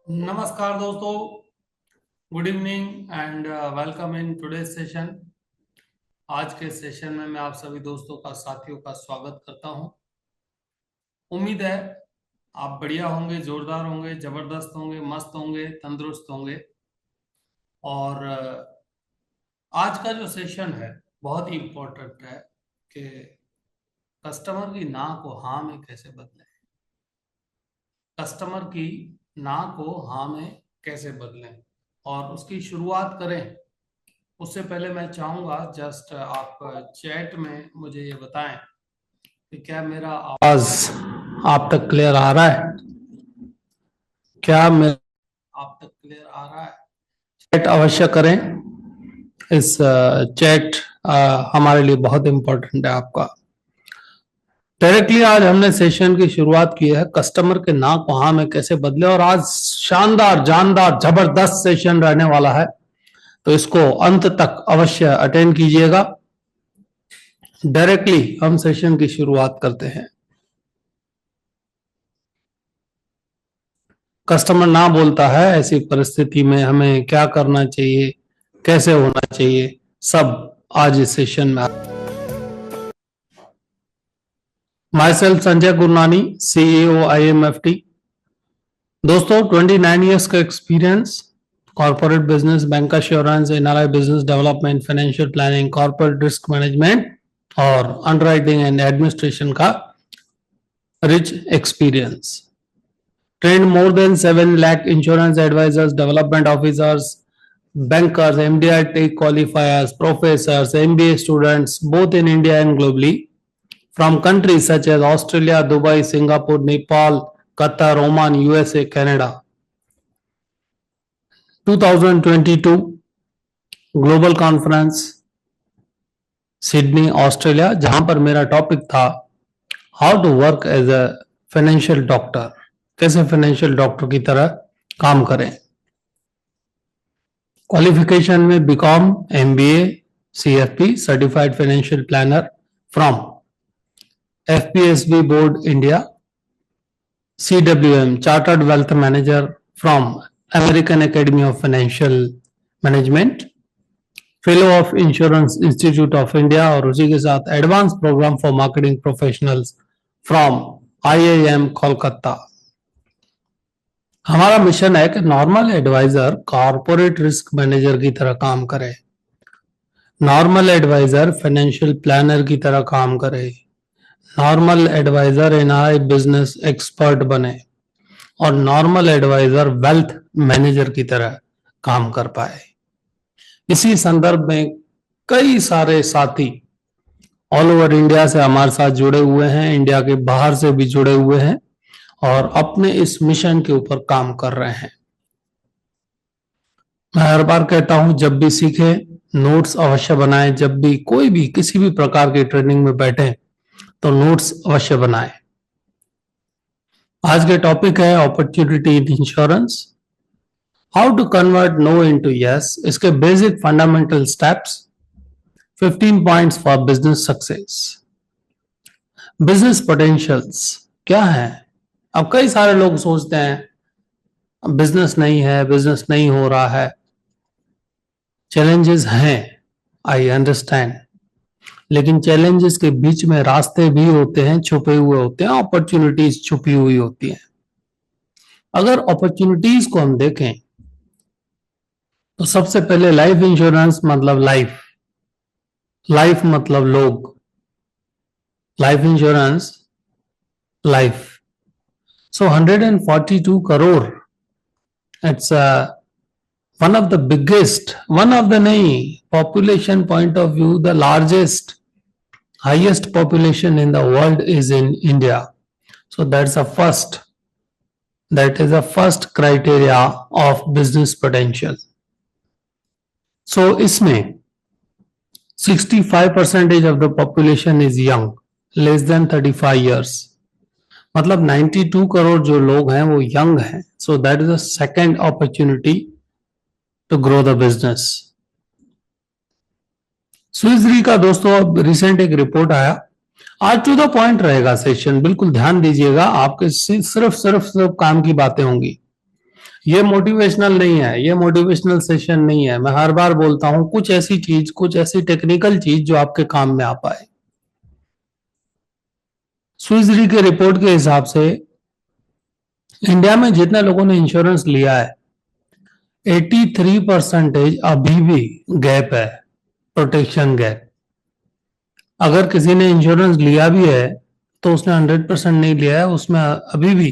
नमस्कार दोस्तों, good evening and welcome in today session. आज के सेशन में मैं आप सभी दोस्तों का साथियों का स्वागत करता हूं। उम्मीद है आप बढ़िया होंगे, जोरदार होंगे, जबरदस्त होंगे, मस्त होंगे, तंदुरुस्त होंगे। और आज का जो सेशन है बहुत ही इम्पोर्टेंट है कि कस्टमर की ना को हाँ में कैसे बदलें। कस्टमर की ना को हाँ में कैसे बदलें और उसकी शुरुआत करें। उससे पहले मैं चाहूंगा जस्ट आप चैट में मुझे ये बताएं कि क्या मेरा आवाज आप तक क्लियर आ रहा है। क्या मेरा आप तक क्लियर आ रहा है? चैट अवश्य करें। इस चैट हमारे लिए बहुत इंपॉर्टेंट है आपका। डायरेक्टली आज हमने सेशन की शुरुआत की है कस्टमर के ना को हाँ में कैसे बदले, और आज शानदार जानदार जबरदस्त सेशन रहने वाला है, तो इसको अंत तक अवश्य अटेंड कीजिएगा। डायरेक्टली हम सेशन की शुरुआत करते हैं। कस्टमर ना बोलता है, ऐसी परिस्थिति में हमें क्या करना चाहिए, कैसे होना चाहिए, सब आज इस सेशन में। My self Sanjay Gurnani, CEO IMFT। दोस्तों 29 ईयर्स का experience, corporate business, bank assurance, NRI business development, financial planning, corporate risk management और अंडरराइटिंग एंड एडमिनिस्ट्रेशन का rich experience. Trained more than 7 lakh insurance advisors, development officers, bankers, MDR tech qualifiers, professors, MBA students, both in India and globally, from countries such as Australia, Dubai, Singapore, Nepal, Qatar, Oman, USA, Canada. 2022 global conference Sydney, Australia, जहां पर मेरा topic था how to work as a financial doctor, कैसे financial doctor की तरह काम करें। Qualification में BCom, MBA, CFP certified financial planner from FPSB board India, CWM chartered wealth manager from American Academy of Financial Management, fellow of Insurance Institute of India, और उसी के साथ advance program for marketing professionals from IIM Kolkata. हमारा mission है कि normal advisor corporate risk manager की तरह काम करे, नॉर्मल एडवाइजर फाइनेंशियल प्लानर की तरह काम करे, normal advisor NRI business expert बने और नॉर्मल एडवाइजर वेल्थ मैनेजर की तरह काम कर पाए। इसी संदर्भ में कई सारे साथी ऑल ओवर इंडिया से हमारे साथ जुड़े हुए हैं, इंडिया के बाहर से भी जुड़े हुए हैं और अपने इस मिशन के ऊपर काम कर रहे हैं। मैं हर बार कहता हूं जब भी सीखे नोट्स अवश्य बनाएं, जब भी कोई भी किसी भी प्रकार की ट्रेनिंग में बैठे तो नोट्स अवश्य बनाएं। आज के टॉपिक है opportunity in insurance, how to convert no into yes, इसके basic fundamental steps, 15 points for business success. Business potentials क्या है? अब कई सारे लोग सोचते हैं बिजनेस नहीं है, बिजनेस नहीं हो रहा है। चैलेंजेस हैं, आई अंडरस्टैंड, लेकिन चैलेंजेस के बीच में रास्ते भी होते हैं, छुपे हुए होते हैं, अपॉर्चुनिटीज छुपी हुई होती हैं। अगर अपॉर्चुनिटीज को हम देखें तो सबसे पहले लाइफ इंश्योरेंस मतलब लाइफ, लाइफ मतलब लोग, life insurance life. So 142 crore, it's one of the biggest, one of the nahi, population point of view, the largest, highest population in the world is in India. So that's the first, that is the first criteria of business potential. So इसमें 65% of the population is young, less than 35 years. मतलब 92 करोड़ जो लोग हैं वो young हैं। So that is a second opportunity to grow the business. Swiss Re का दोस्तों अब रिसेंट एक रिपोर्ट आया, आज टू द पॉइंट रहेगा सेशन, बिल्कुल ध्यान दीजिएगा, आपके सिर्फ काम की बातें होंगी। ये मोटिवेशनल नहीं है, ये मोटिवेशनल सेशन नहीं है। मैं हर बार बोलता हूं कुछ ऐसी चीज, कुछ ऐसी टेक्निकल चीज जो आपके काम में आ पाए। स्विस री के रिपोर्ट के हिसाब से इंडिया में जितने लोगों ने इंश्योरेंस लिया है, 83% अभी भी गैप है, प्रोटेक्शन गैप। अगर किसी ने इंश्योरेंस लिया भी है तो उसने 100% नहीं लिया है, उसमें अभी भी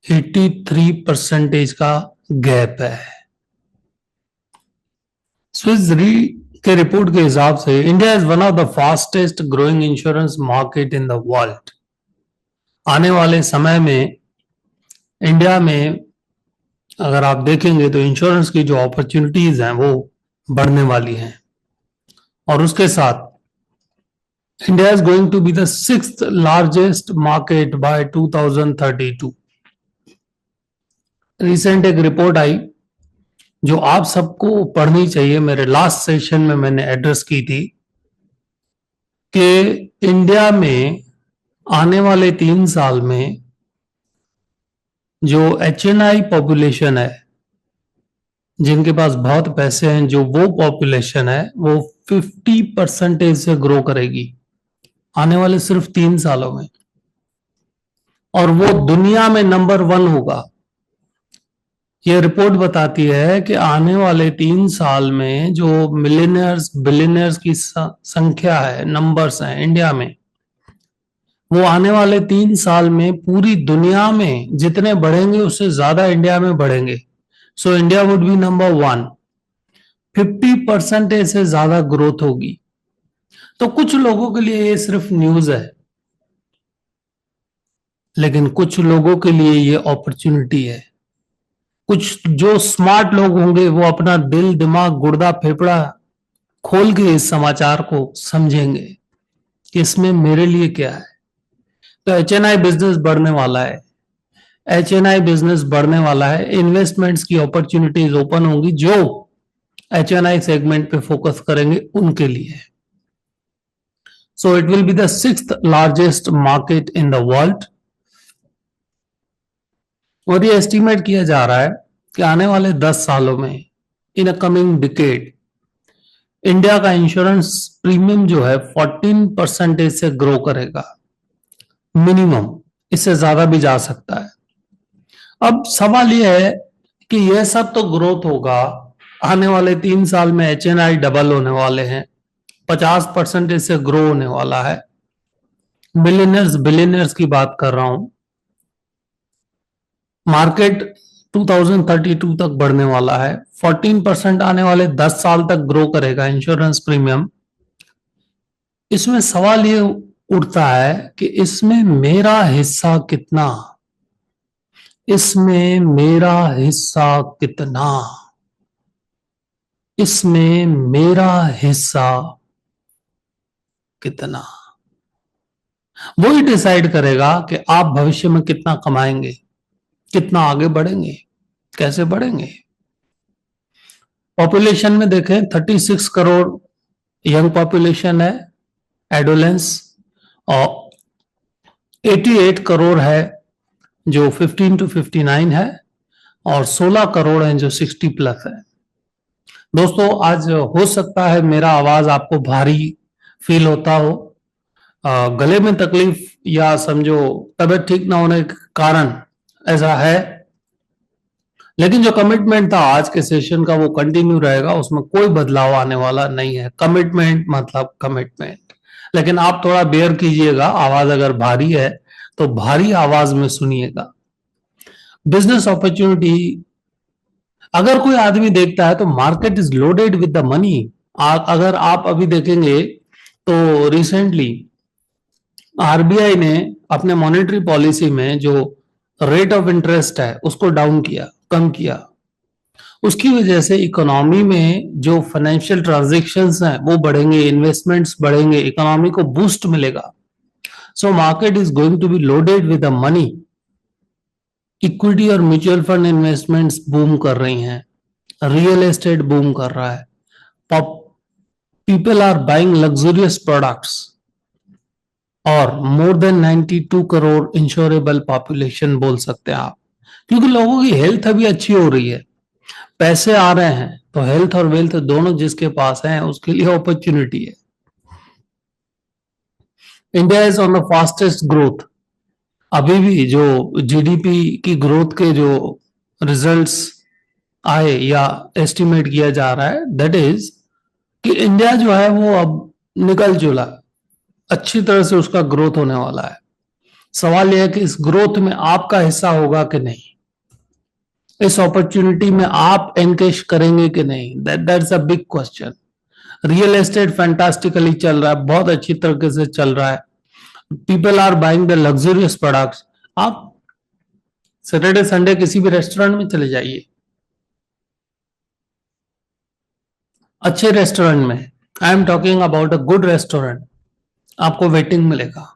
83% का गैप है। स्विस री के रिपोर्ट के हिसाब से India is one of the fastest growing insurance market in the world. आने वाले समय में इंडिया में अगर आप देखेंगे तो इंश्योरेंस की जो अपॉर्चुनिटीज हैं वो बढ़ने वाली हैं, और उसके साथ India is going to be the 6th largest market by 2032। Recent एक रिपोर्ट आई जो आप सबको पढ़नी चाहिए, मेरे लास्ट सेशन में मैंने एड्रेस की थी कि इंडिया में आने वाले 3 साल में जो HNI पॉपुलेशन है, जिनके पास बहुत पैसे हैं, जो वो पॉपुलेशन है वो 50% से ग्रो करेगी आने वाले सिर्फ 3 सालों में, और वो दुनिया में नंबर 1 होगा। ये रिपोर्ट बताती है कि आने वाले 3 साल में जो मिलियनर्स बिलियनर्स की संख्या है, नंबर्स हैं इंडिया में, वो आने वाले 3 साल में पूरी दुनिया में जितने बढ़ेंगे उससे ज्यादा इंडिया में बढ़ेंगे। So India would be number 1। 50% से ज्यादा ग्रोथ होगी। तो कुछ लोगों के लिए ये सिर्फ न्यूज है, लेकिन कुछ लोगों के लिए ये अपॉर्चुनिटी है। कुछ जो स्मार्ट लोग होंगे वो अपना दिल, दिमाग, गुर्दा, फेफड़ा खोल के इस समाचार को समझेंगे कि इसमें मेरे लिए क्या है। तो HNI बिजनेस बढ़ने वाला है, HNI बिजनेस बढ़ने वाला है। इन्वेस्टमेंट्स की अपॉर्चुनिटीज ओपन होंगी जो HNI सेगमेंट पे फोकस करेंगे उनके लिए। So it will be the 6th largest market in the world, और ये एस्टिमेट किया जा रहा है कि आने वाले 10 सालों में, इन अ कमिंग डिकेड, इंडिया का इंश्योरेंस प्रीमियम जो है 14% से ग्रो करेगा मिनिमम, इससे ज्यादा भी जा सकता है। अब सवाल यह है कि यह सब तो ग्रोथ होगा, आने वाले 3 साल में HNI डबल होने वाले हैं, 50% से ग्रो होने वाला है। मिलियनर्स बिलियनर्स की बात कर रहा हूं। मार्केट 2032 तक बढ़ने वाला है, 14% आने वाले 10 साल तक ग्रो करेगा इंश्योरेंस प्रीमियम। इसमें सवाल ये उठता है कि इसमें मेरा हिस्सा कितना, इसमें मेरा हिस्सा कितना, इसमें मेरा हिस्सा कितना, वही डिसाइड करेगा कि आप भविष्य में कितना कमाएंगे, कितना आगे बढ़ेंगे, कैसे बढ़ेंगे। पॉपुलेशन में देखें 36 करोड़ यंग पॉपुलेशन है, एडोलेंस, और 88 करोड़ है जो 15 to 59 है, और 16 करोड़ हैं जो 60 प्लस है। दोस्तों, आज हो सकता है मेरा आवाज आपको भारी फील होता हो, गले में तकलीफ या समझो तबीयत ठीक ना होने के कारण ऐसा है, लेकिन जो कमिटमेंट था आज के सेशन का वो कंटिन्यू रहेगा, उसमें कोई बदलाव आने वाला नहीं है। कमिटमेंट मतलब कमिटमेंट। लेकिन आप थोड़ा बेयर कीजिएगा, आवाज अगर भारी है तो भारी आवाज में सुनिएगा। बिजनेस अपॉर्चुनिटी अगर कोई आदमी देखता है तो market is loaded with the money. अगर आप अभी देखेंगे तो रिसेंटली RBI ने अपने मॉनेटरी पॉलिसी में जो रेट ऑफ इंटरेस्ट है उसको डाउन किया, कम किया। उसकी वजह से इकोनॉमी में जो फाइनेंशियल ट्रांजैक्शंस हैं वो बढ़ेंगे, इन्वेस्टमेंट्स बढ़ेंगे, इकोनॉमी को बूस्ट मिलेगा। So market is going to be loaded with the money. Equity और म्यूचुअल फंड इन्वेस्टमेंट्स बूम कर रही हैं, रियल एस्टेट बूम कर रहा है, people are buying luxurious products, और more than 92 crore insurable population बोल सकते हैं आप। क्योंकि लोगों की हेल्थ अभी अच्छी हो रही है, पैसे आ रहे हैं, तो हेल्थ और वेल्थ दोनों जिसके पास है उसके लिए अपॉर्चुनिटी है। India is on the fastest growth. अभी भी जो जीडीपी की ग्रोथ के जो रिजल्ट्स आए या एस्टिमेट किया जा रहा है, दैट इज कि इंडिया जो है वो अब निकल चुला, अच्छी तरह से उसका ग्रोथ होने वाला है। सवाल यह है कि इस ग्रोथ में आपका हिस्सा होगा कि नहीं, इस अपॉर्चुनिटी में आप एनकेश करेंगे कि नहीं, that's a big question. Real estate fantastically चल रहा है, बहुत अच्छी तरीके से चल रहा है, people are buying the luxurious products. आप सैटरडे संडे किसी भी रेस्टोरेंट में चले जाइए, अच्छे रेस्टोरेंट में, I am talking about a good restaurant, आपको वेटिंग मिलेगा।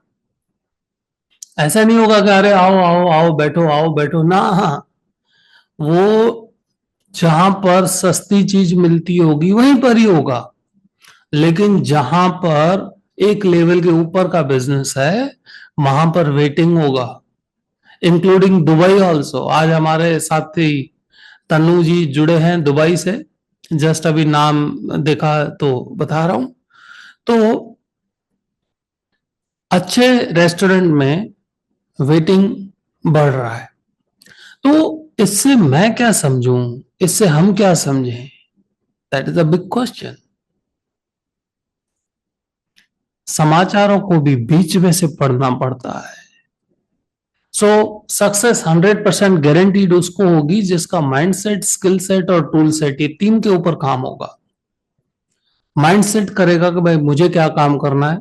ऐसा नहीं होगा कि अरे आओ आओ आओ बैठो आओ बैठो ना, हाँ, वो जहां पर सस्ती चीज मिलती होगी वहीं पर ही होगा, लेकिन जहां पर एक लेवल के ऊपर का बिजनेस है वहां पर वेटिंग होगा, इंक्लूडिंग दुबई ऑल्सो। आज हमारे साथी तन्नू जी जुड़े हैं दुबई से, जस्ट अभी नाम देखा तो बता रहा हूं। तो अच्छे रेस्टोरेंट में वेटिंग बढ़ रहा है। तो इससे मैं क्या समझूं, इससे हम क्या समझें, that is a big question. समाचारों को भी बीच में से पढ़ना पड़ता है। सो सक्सेस 100% गारंटीड उसको होगी जिसका माइंडसेट, स्किल सेट और टूल सेट, ये तीन के ऊपर काम होगा। माइंडसेट करेगा कि भाई मुझे क्या काम करना है,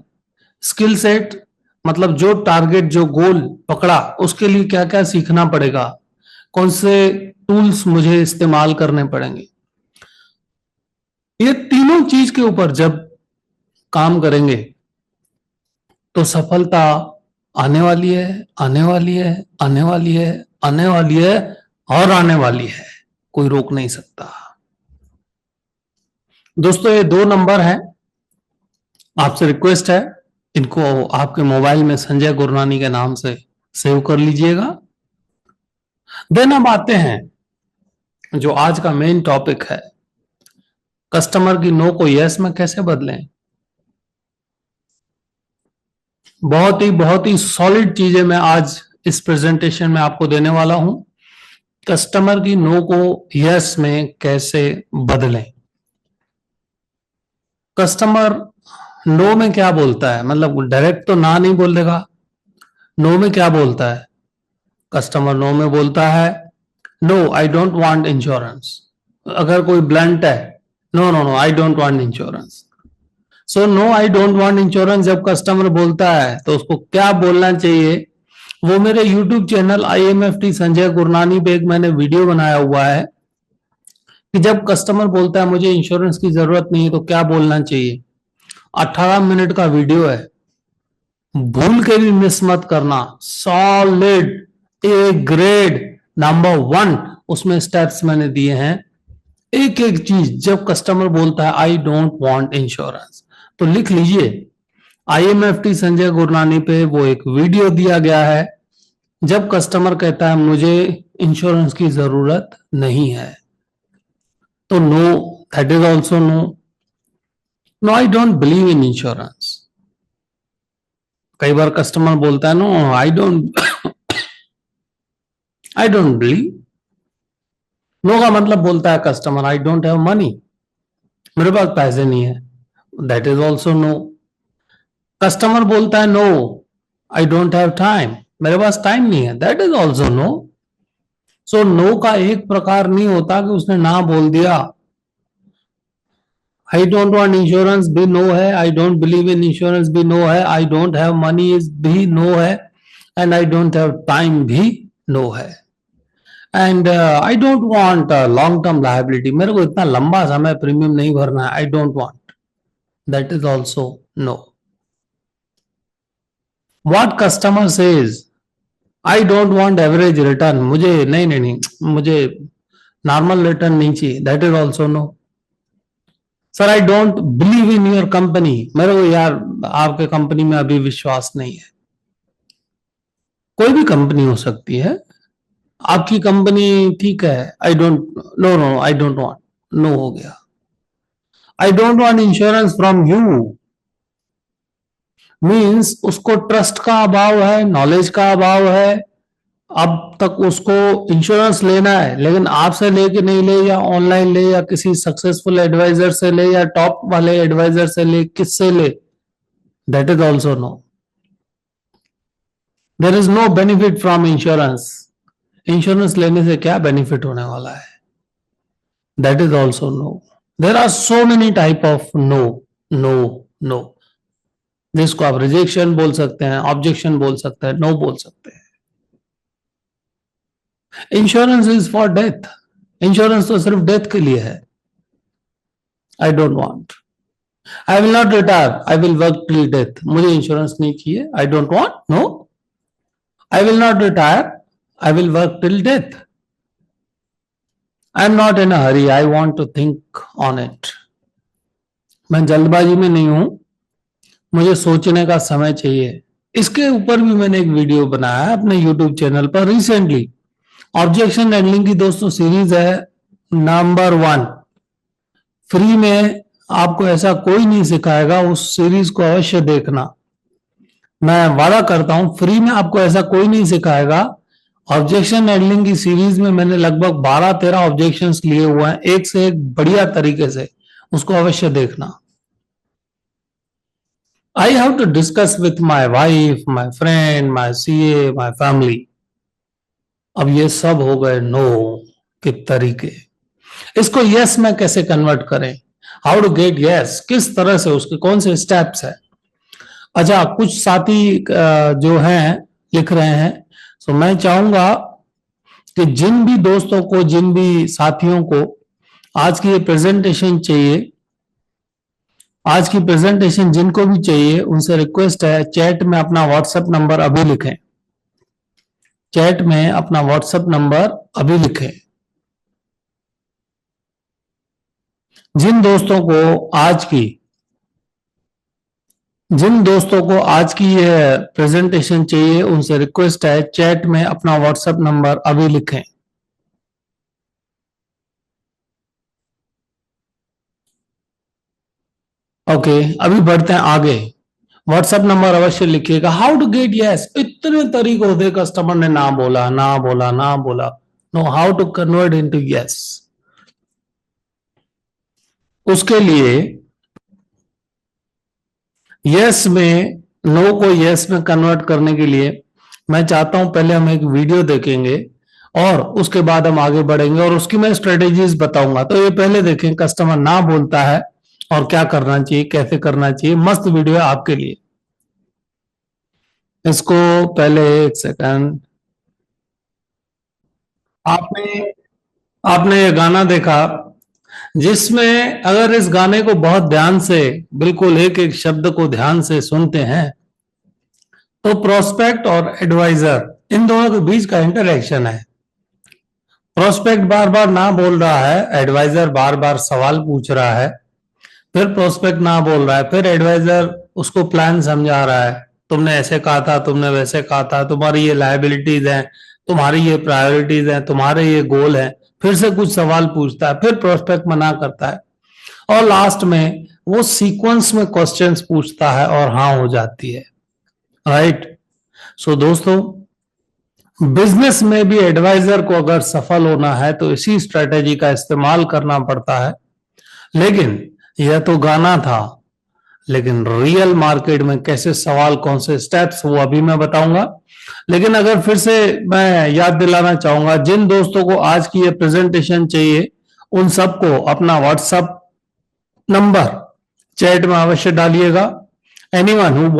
स्किल सेट मतलब जो टारगेट जो गोल पकड़ा उसके लिए क्या क्या सीखना पड़ेगा, कौन से टूल्स मुझे इस्तेमाल करने पड़ेंगे, ये तीनों चीज के ऊपर जब काम करेंगे तो सफलता आने वाली है, आने वाली है, आने वाली है, आने वाली है और आने वाली है, कोई रोक नहीं सकता। दोस्तों ये दो नंबर हैं, आपसे रिक्वेस्ट है इनको आपके मोबाइल में संजय गुरनानी के नाम से सेव कर लीजिएगा। देन अब आते हैं जो आज का मेन टॉपिक है, कस्टमर की नो को यस में कैसे बदलें। बहुत ही सॉलिड चीजें मैं आज इस प्रेजेंटेशन में आपको देने वाला हूं, कस्टमर की नो को यस में कैसे बदलें। कस्टमर नो में क्या बोलता है, मतलब डायरेक्ट तो ना नहीं बोलेगा, नो में क्या बोलता है, कस्टमर नो में बोलता है no I don't want insurance. अगर कोई ब्लंट है, no no no I don't want insurance. So no I don't want insurance जब कस्टमर बोलता है तो उसको क्या बोलना चाहिए, वो मेरे YouTube channel IMFT Sanjay Gurnani पे एक मैंने वीडियो बनाया हुआ है कि जब कस्टमर बोलता है मुझे इंश्योरेंस की जरूरत नहीं है तो क्या बोलना चाहिए। 18 मिनट का वीडियो है, भूल के भी मिस मत करना, सॉलिड ए ग्रेड नंबर 1 उसमें स्टेप्स मैंने दिए हैं। एक एक चीज जब कस्टमर बोलता है आई डोंट वांट इंश्योरेंस तो लिख लीजिए, IMFT संजय गुरनानी पे वो एक वीडियो दिया गया है, जब कस्टमर कहता है मुझे इंश्योरेंस की जरूरत नहीं है तो no, that is also no. No I don't believe in insurance. कई बार कस्टमर बोलता है no I don't believe. No का मतलब बोलता है customer I don't have money, मेरे पास पैसे नहीं है, that is also no. Customer बोलता है no I don't have time, मेरे पास टाइम नहीं है, that is also no. So no का एक प्रकार नहीं होता कि उसने ना बोल दिया। आई डोंट वांट इंश्योरेंस भी नो है, I don't believe in insurance भी नो है, I don't have money is भी नो है, and I don't have time भी नो है, and I don't want long term liability, मेरे को इतना लंबा समय प्रीमियम नहीं भरना है, I don't want, that is also no. What customer says I don't want average return, मुझे नहीं नहीं नहीं मुझे नॉर्मल रिटर्न नहीं चाहिए, that is also no. Sir I don't believe in your company, मेरे को यार आपके कंपनी में अभी विश्वास नहीं है। कोई भी कंपनी हो सकती है, आपकी कंपनी ठीक है, I don't, no no I don't want, no हो गया। I don't want insurance from you means उसको ट्रस्ट का अभाव है, नॉलेज का अभाव है। अब तक उसको इंश्योरेंस लेना है, लेकिन आपसे लेके नहीं ले, या ऑनलाइन ले, या किसी सक्सेसफुल एडवाइजर से ले, या टॉप वाले एडवाइजर से ले, किससे ले, that is also no. There is no benefit from insurance. Insurance लेने से क्या बेनिफिट होने वाला है, that is also no. There are so many type of no, no, no. जिसको आप रिजेक्शन बोल सकते हैं, ऑब्जेक्शन बोल सकते हैं, नो बोल सकते हैं। Insurance is for death, insurance तो सिर्फ डेथ के लिए है। I don't want, I will not retire, I will work till death. मुझे इंश्योरेंस नहीं चाहिए, I don't want, no. I will not retire, I will work till death. I am not in a hurry, I want to think on it. मैं जल्दबाजी में नहीं हूं, मुझे सोचने का समय चाहिए। इसके ऊपर भी मैंने एक वीडियो बनाया है अपने यूट्यूब चैनल पर रिसेंटली। ऑब्जेक्शन हैंडलिंग की दोस्तों सीरीज है नंबर 1, फ्री में। आपको ऐसा कोई नहीं सिखाएगा, उस सीरीज को अवश्य देखना। मैं वादा करता हूं फ्री में आपको ऐसा कोई नहीं सिखाएगा। ऑब्जेक्शन हैंडलिंग की सीरीज में मैंने लगभग 12-13 ऑब्जेक्शंस लिए हुए हैं, एक से एक बढ़िया तरीके से। उसको अवश्य देखना। I have to discuss with my wife, my friend, my CA, my family. अब ये सब हो गए नो के तरीके। इसको यस में कैसे कन्वर्ट करें, हाउ टू गेट यस, किस तरह से, उसके कौन से स्टेप्स है। अच्छा, कुछ साथी जो हैं लिख रहे हैं, तो मैं चाहूंगा कि जिन भी दोस्तों को, जिन भी साथियों को आज की ये प्रेजेंटेशन चाहिए, आज की प्रेजेंटेशन जिनको भी चाहिए, उनसे रिक्वेस्ट है चैट में अपना व्हाट्सएप नंबर अभी लिखें। चैट में अपना व्हाट्सएप नंबर अभी लिखें। जिन दोस्तों को आज की जिन दोस्तों को आज की यह प्रेजेंटेशन चाहिए, उनसे रिक्वेस्ट है चैट में अपना व्हाट्सएप नंबर अभी लिखें। ओके, अभी बढ़ते हैं आगे। व्हाट्सएप नंबर अवश्य लिखिएगा। हाउ टू गेट यस, इतने तरीकों से कस्टमर ने ना बोला, ना बोला, ना बोला। No, how to convert into yes. उसके लिए यस में, नो को यस में कन्वर्ट करने के लिए मैं चाहता हूं पहले हम एक वीडियो देखेंगे और उसके बाद हम आगे बढ़ेंगे और उसकी मैं स्ट्रेटेजीज बताऊंगा। तो ये पहले देखें कस्टमर ना बोलता है और क्या करना चाहिए, कैसे करना चाहिए। मस्त वीडियो है आपके लिए। इसको पहले एक सेकंड, आपने आपने ये गाना देखा जिसमें अगर इस गाने को बहुत ध्यान से, बिल्कुल एक एक शब्द को ध्यान से सुनते हैं, तो प्रोस्पेक्ट और एडवाइजर इन दोनों के बीच का इंटरेक्शन है। प्रोस्पेक्ट बार बार ना बोल रहा है, एडवाइजर बार बार सवाल पूछ रहा है, फिर प्रोस्पेक्ट ना बोल रहा है, फिर एडवाइजर उसको प्लान समझा रहा है। तुमने ऐसे कहा था, तुमने वैसे कहा था, तुम्हारी ये लायबिलिटीज हैं, तुम्हारी ये प्रायोरिटीज हैं, तुम्हारे ये गोल हैं। फिर से कुछ सवाल पूछता है, फिर प्रोस्पेक्ट मना करता है, और लास्ट में वो सीक्वेंस में क्वेश्चंस पूछता है और हाँ हो जाती है। राइट। सो दोस्तों, बिजनेस में भी एडवाइजर को अगर सफल होना है तो इसी स्ट्रेटेजी का इस्तेमाल करना पड़ता है। लेकिन यह तो गाना था, लेकिन रियल मार्केट में कैसे सवाल, कौन से स्टेप्स, वो अभी मैं बताऊंगा। लेकिन अगर फिर से मैं याद दिलाना चाहूंगा, जिन दोस्तों को आज की ये प्रेजेंटेशन चाहिए, उन सबको अपना व्हाट्सएप नंबर चैट में अवश्य डालिएगा। Anyone who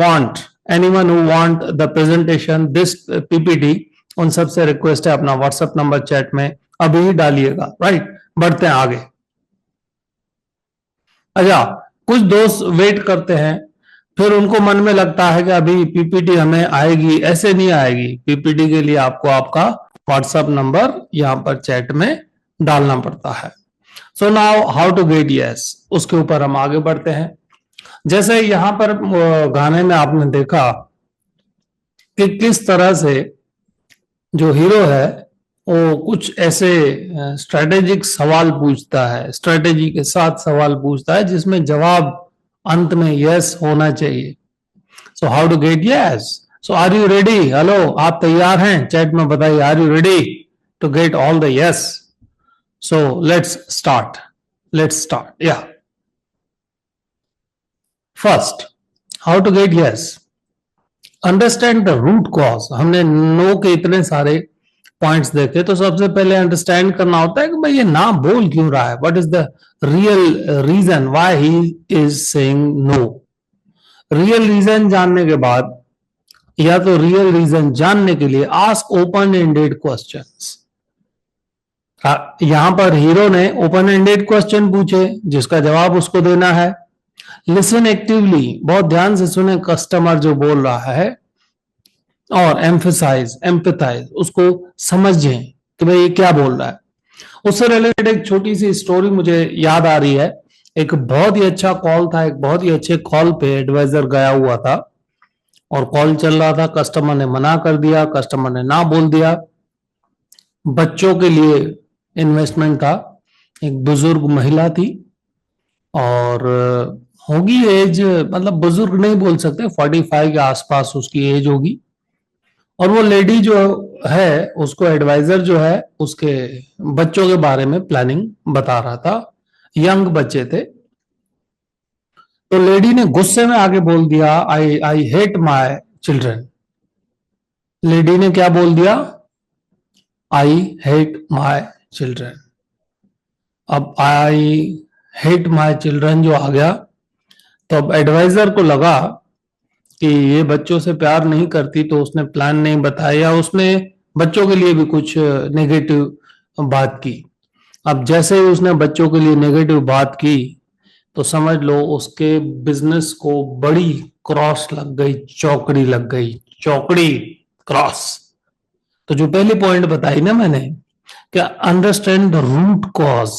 want the presentation, this PPT, उन सबसे रिक्वेस्ट है अपना व्हाट्सएप नंबर चैट में अभी ही डालिएगा। राइट, बढ़ते हैं आगे। अच्छा, कुछ दोस्त वेट करते हैं, फिर उनको मन में लगता है कि अभी पीपीटी हमें आएगी। ऐसे नहीं आएगी। पीपीटी के लिए आपको आपका व्हाट्सएप नंबर यहां पर चैट में डालना पड़ता है। So now how to get yes, उसके ऊपर हम आगे बढ़ते हैं। जैसे यहां पर गाने में आपने देखा कि किस तरह से जो हीरो है वो कुछ ऐसे स्ट्रेटेजिक सवाल पूछता है, स्ट्रेटेजी के साथ सवाल पूछता है जिसमें जवाब अंत में यस होना चाहिए। So how to get yes? So are you ready? Hello, आप तैयार हैं? चैट में बताइए, are you ready to get all the yes? So let's start, let's start. या first, how to get yes? Understand the root cause. हमने no के इतने सारे पॉइंट्स देखे, तो सबसे पहले अंडरस्टैंड करना होता है कि भाई ये ना बोल क्यों रहा है, what is the real reason why he is saying no. Real reason जानने के बाद, या तो रियल रीजन जानने के लिए आस्क ओपन एंडेड क्वेश्चंस। यहां पर हीरो ने ओपन एंडेड क्वेश्चन पूछे जिसका जवाब उसको देना है। लिसन एक्टिवली, बहुत ध्यान से सुने कस्टमर जो बोल रहा है, और एम्फेसाइज, एम्पथाइज, उसको समझें कि भाई ये क्या बोल रहा है। उससे रिलेटेड एक छोटी सी स्टोरी मुझे याद आ रही है। एक बहुत ही अच्छा कॉल था, एक बहुत ही अच्छे कॉल पे एडवाइजर गया हुआ था, और कॉल चल रहा था। कस्टमर ने मना कर दिया, कस्टमर ने ना बोल दिया। बच्चों के लिए इन्वेस्टमेंट था। एक बुजुर्ग महिला थी, और होगी एज, मतलब बुजुर्ग नहीं बोल सकते, 45 के आसपास उसकी एज होगी। और वो लेडी जो है, उसको एडवाइजर जो है उसके बच्चों के बारे में प्लानिंग बता रहा था। यंग बच्चे थे। तो लेडी ने गुस्से में आके बोल दिया, I I hate my children. Lady ने क्या बोल दिया? I hate my children. अब आई हेट माई चिल्ड्रन जो आ गया, तो अब एडवाइजर को लगा कि ये बच्चों से प्यार नहीं करती, तो उसने प्लान नहीं बताया, उसने बच्चों के लिए भी कुछ नेगेटिव बात की। अब जैसे ही उसने बच्चों के लिए नेगेटिव बात की, तो समझ लो उसके बिजनेस को बड़ी क्रॉस लग गई, चौकड़ी लग गई, चौकड़ी, क्रॉस। तो जो पहली पॉइंट बताई ना मैंने, क्या अंडरस्टैंड द रूट कॉज।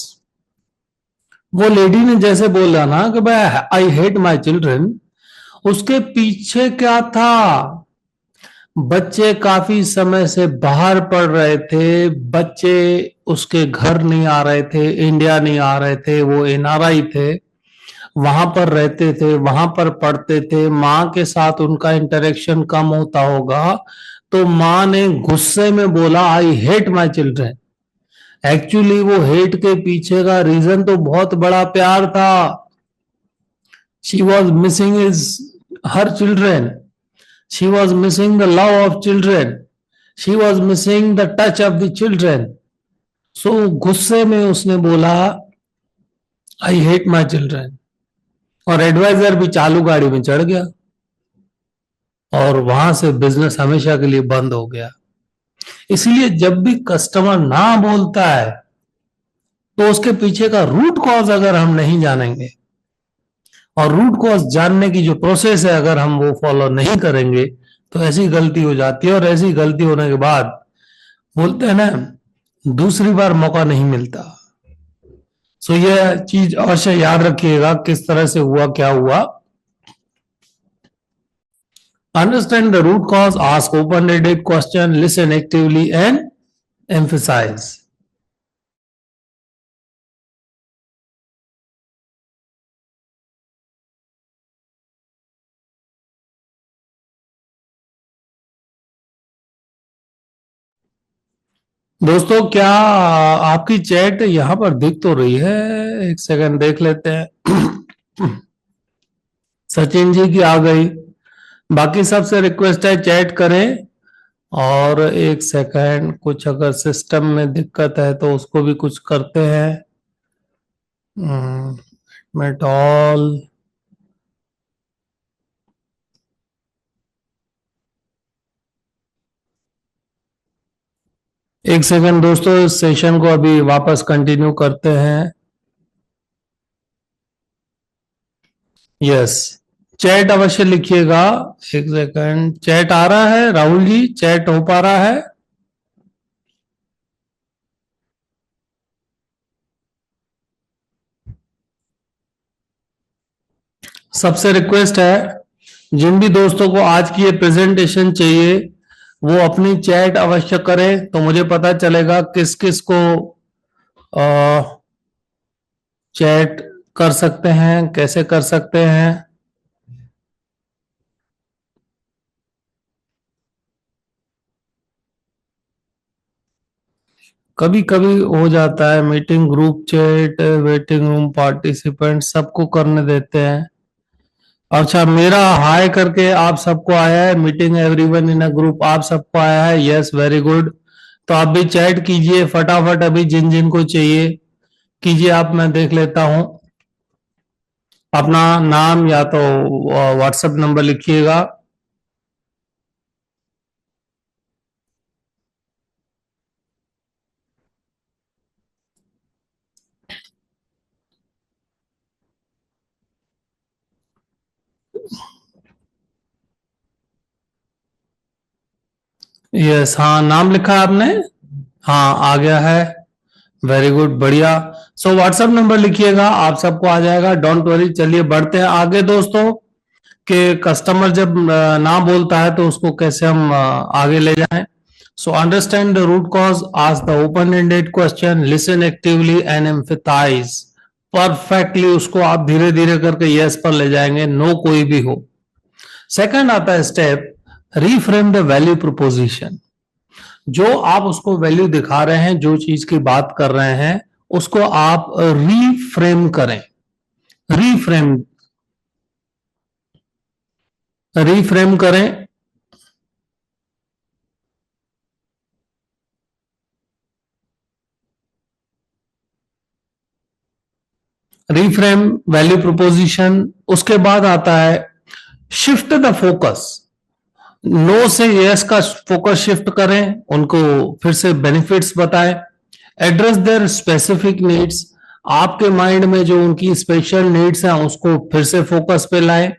वो लेडी ने जैसे बोला ना कि भाई आई हेट माई चिल्ड्रन, उसके पीछे क्या था? बच्चे काफी समय से बाहर पढ़ रहे थे, बच्चे उसके घर नहीं आ रहे थे, इंडिया नहीं आ रहे थे, वो एनआरआई थे, वहां पर रहते थे, वहां पर पढ़ते थे, माँ के साथ उनका इंटरेक्शन कम होता होगा। तो माँ ने गुस्से में बोला I hate my children. Actually वो हेट के पीछे का रीजन तो बहुत बड़ा प्यार था। She was missing is her children, she was missing the love of children, she was missing the touch of the children. So गुस्से में उसने बोला आई हेट माई चिल्ड्रन, और एडवाइजर भी चालू गाड़ी में चढ़ गया, और वहां से बिजनेस हमेशा के लिए बंद हो गया। इसलिए जब भी कस्टमर ना बोलता है, तो उसके पीछे का रूट कॉज अगर हम नहीं जानेंगे, और रूट कॉज जानने की जो प्रोसेस है अगर हम वो फॉलो नहीं करेंगे, तो ऐसी गलती हो जाती है, और ऐसी गलती होने के बाद बोलते हैं ना, दूसरी बार मौका नहीं मिलता। सो ये चीज अवश्य याद रखिएगा किस तरह से हुआ, क्या हुआ। Understand the root cause, ask open-ended question, listen actively and emphasize. दोस्तों, क्या आपकी चैट यहां पर दिख तो रही है? एक सेकंड देख लेते हैं। सचिन जी की आ गई। बाकी सबसे रिक्वेस्ट है चैट करें। और एक सेकंड, कुछ अगर सिस्टम में दिक्कत है तो उसको भी कुछ करते हैं। मेटॉल, एक सेकंड दोस्तों, इस सेशन को अभी वापस कंटिन्यू करते हैं। यस, चैट अवश्य लिखिएगा। एक सेकंड, चैट आ रहा है राहुल जी? चैट हो पा रहा है? सबसे रिक्वेस्ट है, जिन भी दोस्तों को आज की ये प्रेजेंटेशन चाहिए, वो अपनी चैट अवश्य करें, तो मुझे पता चलेगा किस किस को चैट कर सकते हैं, कैसे कर सकते हैं। कभी कभी हो जाता है, meeting group chat waiting room participant सबको करने देते हैं। अच्छा, मेरा हाय करके आप सबको आया है, meeting everyone in a group आप सबको आया है, यस वेरी गुड। तो आप भी चैट कीजिए फटाफट, अभी जिन जिन को चाहिए कीजिए आप, मैं देख लेता हूं। अपना नाम या तो व्हाट्सएप नंबर लिखिएगा। यस, हाँ नाम लिखा है आपने, हाँ आ गया है, वेरी गुड, बढ़िया। सो व्हाट्सएप नंबर लिखिएगा, आप सबको आ जाएगा, डोंट वरी। चलिए बढ़ते हैं आगे दोस्तों, कि कस्टमर जब ना बोलता है तो उसको कैसे हम आगे ले जाएं। So understand the root cause, ask the open ended question, listen actively and emphasize. Perfectly उसको आप धीरे धीरे करके यस पर ले जाएंगे, नो कोई भी हो। सेकंड आता है step, reframe the value proposition. जो आप उसको वैल्यू दिखा रहे हैं, जो चीज की बात कर रहे हैं, उसको आप रीफ्रेम करें। रीफ्रेम, रीफ्रेम करें। Reframe value proposition. उसके बाद आता है शिफ्ट द फोकस। नो से यस का फोकस शिफ्ट करें, उनको फिर से बेनिफिट्स बताएं। एड्रेस देयर स्पेसिफिक नीड्स, आपके माइंड में जो उनकी स्पेशल नीड्स हैं उसको फिर से फोकस पे लाएं।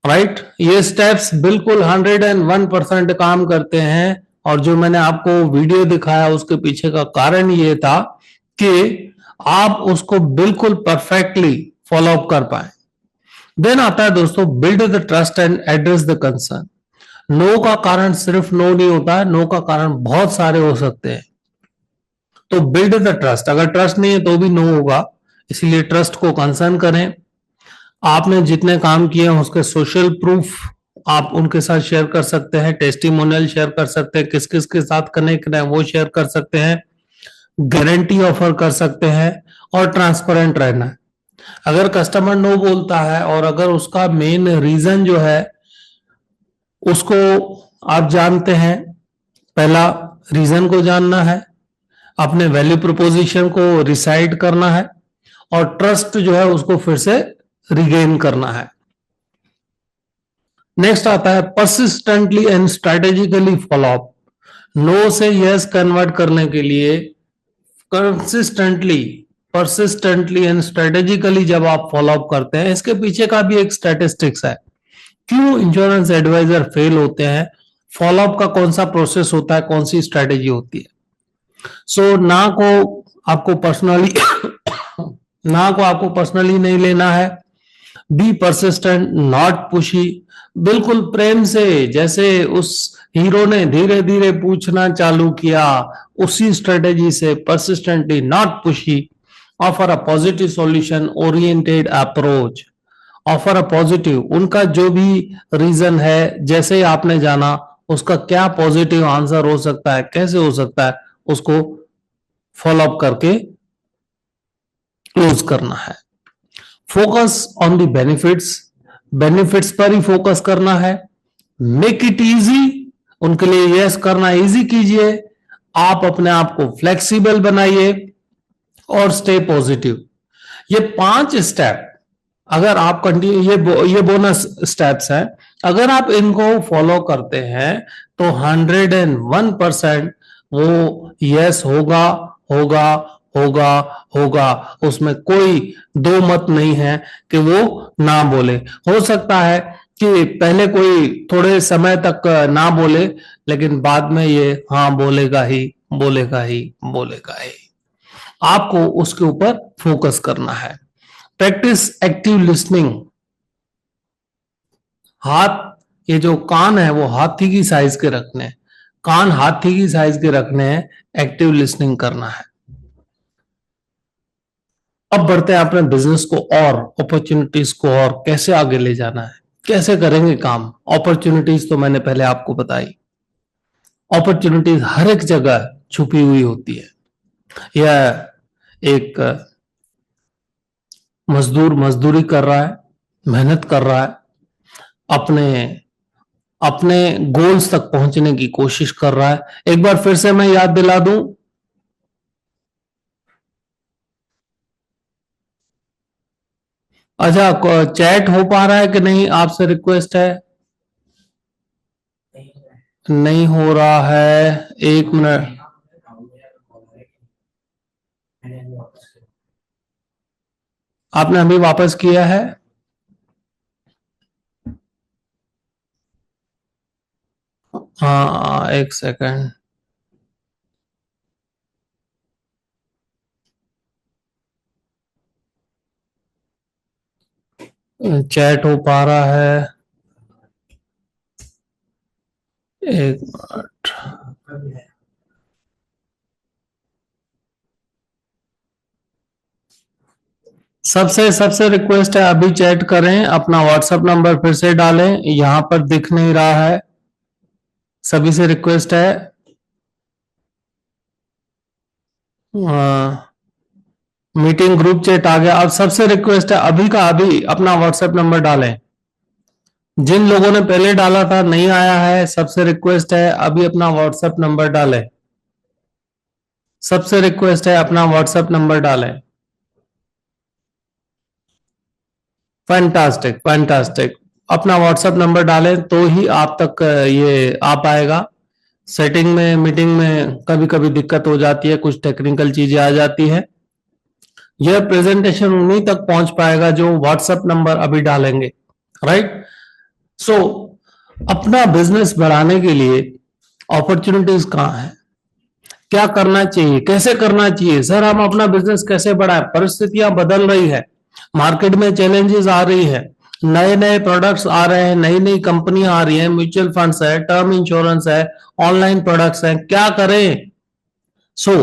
राइट, ये स्टेप्स बिल्कुल 101% काम करते हैं। और जो मैंने आपको वीडियो दिखाया उसके पीछे का कारण ये था कि आप उसको बिल्कुल परफेक्टली फॉलो अप कर पाए। देन आता है दोस्तों, build the trust and address the concern. No का कारण सिर्फ नो नहीं होता है, नो का कारण बहुत सारे हो सकते हैं। तो बिल्ड द ट्रस्ट, अगर ट्रस्ट नहीं है तो भी नो होगा, इसलिए ट्रस्ट को कंसर्न करें। आपने जितने काम किए हैं उसके सोशल प्रूफ आप उनके साथ शेयर कर सकते हैं, टेस्टिमोनियल शेयर कर सकते हैं, किस किस के साथ कनेक्ट है वो शेयर कर सकते हैं, गारंटी ऑफर कर सकते हैं, और ट्रांसपेरेंट रहना है। अगर कस्टमर नो बोलता है और अगर उसका मेन रीजन जो है उसको आप जानते हैं, पहला रीजन को जानना है, अपने वैल्यू प्रोपोजिशन को रिसाइड करना है, और ट्रस्ट जो है उसको फिर से रिगेन करना है। नेक्स्ट आता है persistently and strategically follow up. No से यस कन्वर्ट करने के लिए कंसिस्टेंटली, परसिस्टेंटली एंड स्ट्रेटेजिकली जब आप फॉलो अप करते हैं, इसके पीछे का भी एक स्टैटिस्टिक्स है, क्यों इंश्योरेंस एडवाइजर फेल होते हैं, फॉलोअप का कौन सा प्रोसेस होता है, कौन सी स्ट्रेटेजी होती है। सो ना को आपको पर्सनली ना को आपको पर्सनली नहीं लेना है। बी परसिस्टेंट नॉट पुशी, बिल्कुल प्रेम से, जैसे उस हीरो ने धीरे धीरे पूछना चालू किया, उसी स्ट्रेटेजी से persistently not pushy. Offer a positive solution oriented approach, offer a positive, उनका जो भी रीजन है, जैसे ही आपने जाना उसका क्या पॉजिटिव आंसर हो सकता है, कैसे हो सकता है, उसको फॉलो अप करके क्लोज करना है। Focus on the benefits, benefits पर ही फोकस करना है। मेक इट इजी, उनके लिए यस करना इजी कीजिए। आप अपने आप को फ्लेक्सिबल बनाइए और स्टे पॉजिटिव। ये 5 स्टेप अगर आप कंटिन्यू, ये बोनस स्टेप्स हैं, अगर आप इनको फॉलो करते हैं तो 101% वो यस होगा, होगा, होगा, होगा, उसमें कोई दो मत नहीं है कि वो ना बोले। हो सकता है कि पहले कोई थोड़े समय तक ना बोले, लेकिन बाद में ये हाँ बोलेगा ही, बोलेगा ही, बोलेगा ही। आपको उसके ऊपर फोकस करना है। प्रैक्टिस एक्टिव लिसनिंग, हाथ ये जो कान है वो हाथी की साइज के रखने हैं, कान हाथी की साइज के रखने हैं, एक्टिव लिसनिंग करना है। अब बढ़ते हैं अपने बिजनेस को और अपॉर्चुनिटीज को और कैसे आगे ले जाना है, कैसे करेंगे काम। अपॉर्चुनिटीज तो मैंने पहले आपको बताई, अपॉर्चुनिटीज हर एक जगह छुपी हुई होती है। यह एक मजदूर मजदूरी कर रहा है, मेहनत कर रहा है, अपने अपने गोल्स तक पहुंचने की कोशिश कर रहा है। एक बार फिर से मैं याद दिला दूं, अच्छा चैट हो पा रहा है कि नहीं, आपसे रिक्वेस्ट है। नहीं हो रहा है, 1 मिनट। आपने अभी वापस किया है? हाँ, 1 सेकंड। चैट हो पा रहा है? 1 मिनट। सबसे सबसे रिक्वेस्ट है, अभी चैट करें, अपना व्हाट्सएप नंबर फिर से डालें, यहां पर दिख नहीं रहा है। सभी से रिक्वेस्ट है, मीटिंग ग्रुप चैट आ गया। अब सबसे रिक्वेस्ट है, अभी का अभी अपना व्हाट्सएप नंबर डालें। जिन लोगों ने पहले डाला था नहीं आया है, सबसे रिक्वेस्ट है अभी अपना व्हाट्सएप नंबर डालें। सबसे रिक्वेस्ट है अपना व्हाट्सएप नंबर डालें। Fantastic fantastic. अपना व्हाट्सएप नंबर डालें तो ही आप तक ये आ पाएगा। सेटिंग में मीटिंग में कभी कभी दिक्कत हो जाती है, कुछ टेक्निकल चीजें आ जाती है। यह प्रेजेंटेशन उन्हीं तक पहुंच पाएगा जो व्हाट्सएप नंबर अभी डालेंगे, राइट। सो अपना बिजनेस बढ़ाने के लिए अपॉर्चुनिटीज कहाँ है, क्या करना चाहिए, कैसे करना चाहिए। सर हम अपना बिजनेस कैसे बढ़ाएं, परिस्थितियां बदल रही है, मार्केट में चैलेंजेस आ रही है, नए नए प्रोडक्ट्स आ रहे हैं, नई नई कंपनियां आ रही हैं, म्यूचुअल फंड्स है, टर्म इंश्योरेंस है, ऑनलाइन प्रोडक्ट्स हैं, क्या करें। सो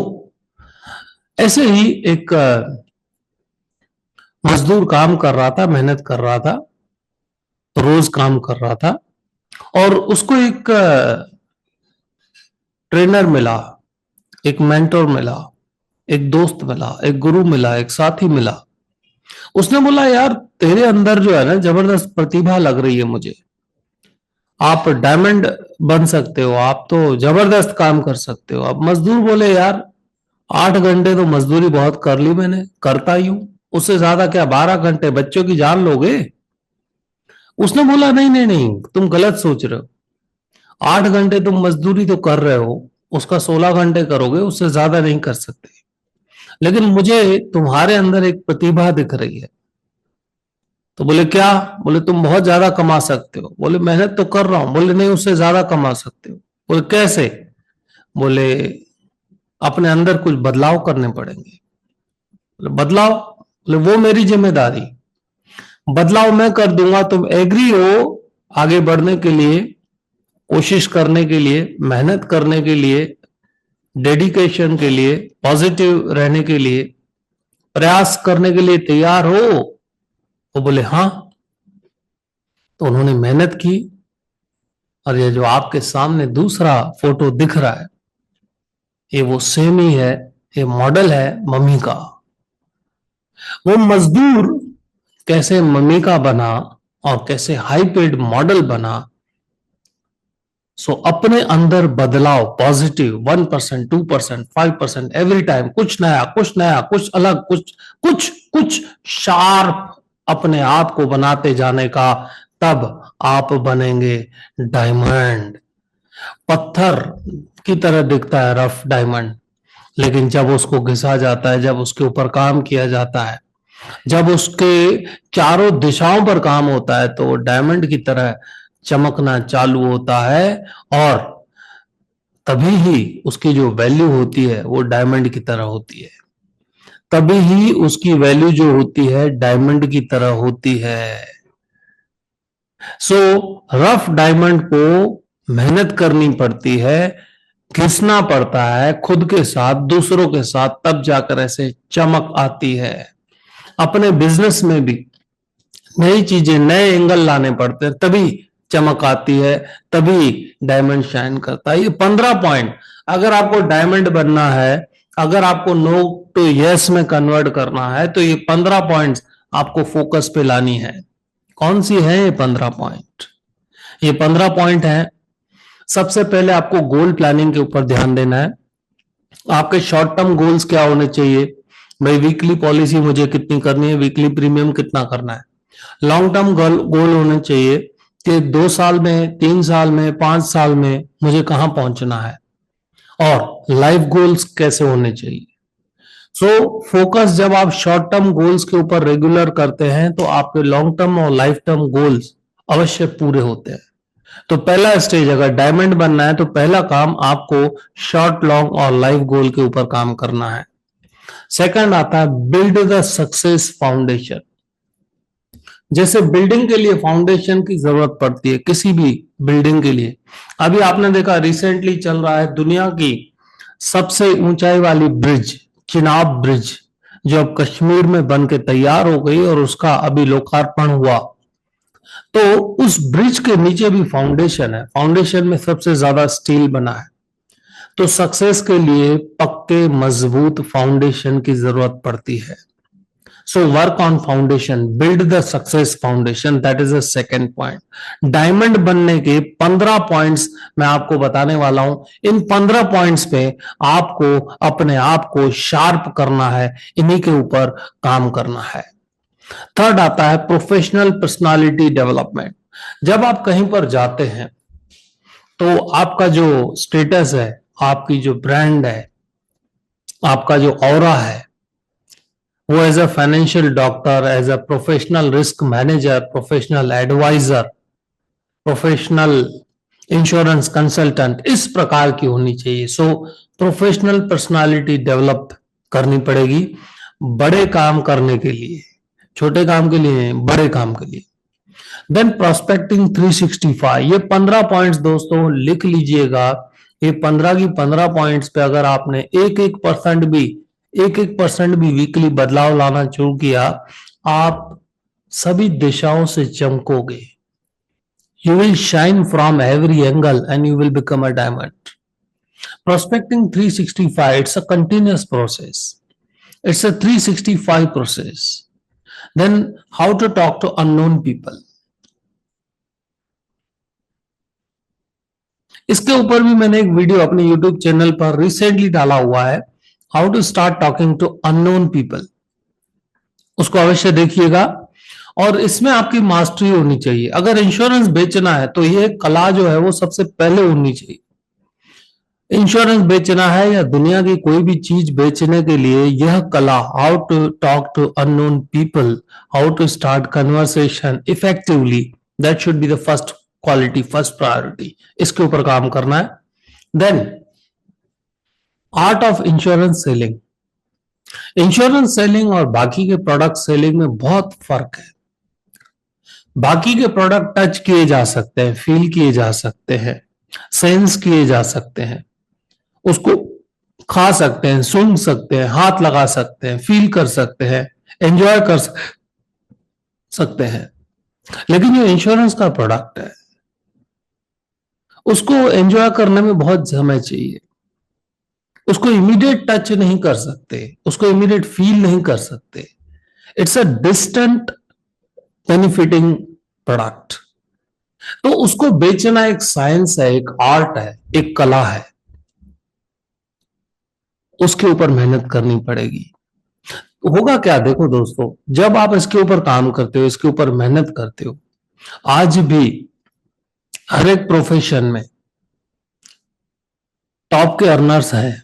ऐसे ही एक मजदूर काम कर रहा था, मेहनत कर रहा था, रोज काम कर रहा था, और उसको एक ट्रेनर मिला, एक मेंटोर मिला, एक दोस्त मिला, एक गुरु मिला, एक साथी मिला। उसने बोला यार तेरे अंदर जो है ना जबरदस्त प्रतिभा लग रही है मुझे, आप डायमंड बन सकते हो, आप तो जबरदस्त काम कर सकते हो। अब मजदूर बोले यार 8 घंटे तो मजदूरी बहुत कर ली मैंने, करता ही हूं, उससे ज्यादा क्या 12 घंटे बच्चों की जान लोगे। उसने बोला नहीं नहीं नहीं, तुम गलत सोच रहे हो। 8 घंटे तुम मजदूरी तो कर रहे हो, उसका 16 घंटे करोगे, उससे ज्यादा नहीं कर सकते। लेकिन मुझे तुम्हारे अंदर एक प्रतिभा दिख रही है। तो बोले क्या? बोले तुम बहुत ज्यादा कमा सकते हो। बोले मेहनत तो कर रहा हूं। बोले नहीं, उससे ज्यादा कमा सकते हो। बोले कैसे? बोले अपने अंदर कुछ बदलाव करने पड़ेंगे। बोले बदलाव? बोले वो मेरी जिम्मेदारी, बदलाव मैं कर दूंगा, तुम एग्री हो आगे बढ़ने के लिए, कोशिश करने के लिए, मेहनत करने के लिए, डेडिकेशन के लिए, पॉजिटिव रहने के लिए, प्रयास करने के लिए तैयार हो? वो बोले हाँ। तो उन्होंने मेहनत की, और ये जो आपके सामने दूसरा फोटो दिख रहा है, ये वो सेम ही है, ये मॉडल है मम्मी का। वो मजदूर कैसे मम्मी का बना और कैसे हाई पेड मॉडल बना। सो अपने अंदर बदलाव, पॉजिटिव 1%, 2%, 5% एवरी टाइम, कुछ नया कुछ नया, कुछ अलग, कुछ कुछ कुछ शार्प अपने आप को बनाते जाने का, तब आप बनेंगे डायमंड। पत्थर की तरह दिखता है रफ डायमंड, लेकिन जब उसको घिसा जाता है, जब उसके ऊपर काम किया जाता है, जब उसके चारों दिशाओं पर काम होता है, तो वो डायमंड की तरह चमकना चालू होता है। और तभी ही उसकी जो वैल्यू होती है वो डायमंड की तरह होती है, तभी ही उसकी वैल्यू जो होती है डायमंड की तरह होती है। सो रफ डायमंड को मेहनत करनी पड़ती है, घिसना पड़ता है खुद के साथ, दूसरों के साथ, तब जाकर ऐसे चमक आती है। अपने बिजनेस में भी नई चीजें, नए एंगल लाने पड़ते हैं, तभी चमक आती है, तभी डायमंड शाइन करता है। ये 15 पॉइंट, अगर आपको डायमंड बनना है, अगर आपको नो टू यस में कन्वर्ट करना है, तो ये 15 पॉइंट्स आपको फोकस पे लानी है। कौन सी है ये 15 पॉइंट? ये 15 पॉइंट है। सबसे पहले आपको गोल प्लानिंग के ऊपर ध्यान देना है। आपके शॉर्ट टर्म गोल्स क्या होने चाहिए? भाई वीकली पॉलिसी मुझे कितनी करनी है, वीकली प्रीमियम कितना करना है। लॉन्ग टर्म गोल होने चाहिए कि 2 साल में, 3 साल में, 5 साल में मुझे कहां पहुंचना है। और लाइफ गोल्स कैसे होने चाहिए। सो फोकस जब आप शॉर्ट टर्म गोल्स के ऊपर रेगुलर करते हैं तो आपके लॉन्ग टर्म और लाइफ टर्म गोल्स अवश्य पूरे होते हैं। तो पहला स्टेज, अगर डायमंड बनना है तो पहला काम आपको शॉर्ट, लॉन्ग और लाइफ गोल के ऊपर काम करना है। सेकंड आता है बिल्ड द सक्सेस फाउंडेशन। जैसे बिल्डिंग के लिए फाउंडेशन की जरूरत पड़ती है, किसी भी बिल्डिंग के लिए। अभी आपने देखा रिसेंटली चल रहा है दुनिया की सबसे ऊंचाई वाली ब्रिज, चिनाब ब्रिज, जो अब कश्मीर में बन के तैयार हो गई और उसका अभी लोकार्पण हुआ। तो उस ब्रिज के नीचे भी फाउंडेशन है, फाउंडेशन में सबसे ज्यादा स्टील बना है। तो सक्सेस के लिए पक्के मजबूत फाउंडेशन की जरूरत पड़ती है। So work on foundation, build the success foundation, that is the second point. Diamond बनने के 15 पॉइंट्स मैं आपको बताने वाला हूं। इन 15 पॉइंट्स पे आपको अपने आप को शार्प करना है, इन्हीं के ऊपर काम करना है। थर्ड आता है प्रोफेशनल पर्सनालिटी डेवलपमेंट। जब आप कहीं पर जाते हैं तो आपका जो स्टेटस है, आपकी जो ब्रांड है, आपका जो ऑरा है, वो as a financial doctor, as a professional risk manager, professional advisor, professional insurance consultant, इस प्रकार की होनी चाहिए। सो प्रोफेशनल पर्सनालिटी डेवलप करनी पड़ेगी बड़े काम करने के लिए, छोटे काम के लिए, बड़े काम के लिए। देन प्रोस्पेक्टिंग 365, ये 15 पॉइंट्स दोस्तों लिख लीजिएगा। ये 15 की 15 पॉइंट्स पे अगर आपने एक एक परसेंट भी वीकली बदलाव लाना शुरू किया, आप सभी दिशाओं से चमकोगे। You will shine from every angle and you will become a diamond. Prospecting 365, it's a continuous process, it's a 365 process. Then how to talk to unknown people, इसके ऊपर भी मैंने एक वीडियो अपने YouTube चैनल पर रिसेंटली डाला हुआ है, how to start talking to unknown people. उसको अवश्य देखिएगा। और इसमें आपकी मास्टरी होनी चाहिए। अगर इंश्योरेंस बेचना है तो ये कला जो है वो सबसे पहले होनी चाहिए। इंश्योरेंस बेचना है या दुनिया की कोई भी चीज बेचने के लिए यह कला, how to talk to unknown people, how to start conversation effectively, that should be the first quality, first priority. इसके ऊपर काम करना है। Then art of insurance selling. Insurance selling और बाकी के प्रोडक्ट सेलिंग में बहुत फर्क है। बाकी के प्रोडक्ट टच किए जा सकते हैं, फील किए जा सकते हैं, सेंस किए जा सकते हैं, उसको खा सकते हैं, सूंघ सकते हैं, हाथ लगा सकते हैं, फील कर सकते हैं, एंजॉय कर सकते हैं। लेकिन जो इंश्योरेंस का प्रोडक्ट है उसको एंजॉय करने में बहुत समय चाहिए। उसको इमीडिएट टच नहीं कर सकते, उसको इमीडिएट फील नहीं कर सकते। It's a distant benefiting product. तो उसको बेचना एक साइंस है, एक आर्ट है, एक कला है। उसके ऊपर मेहनत करनी पड़ेगी। होगा क्या, देखो दोस्तों, जब आप इसके ऊपर काम करते हो, इसके ऊपर मेहनत करते हो, आज भी हर एक प्रोफेशन में टॉप के अर्नर्स हैं,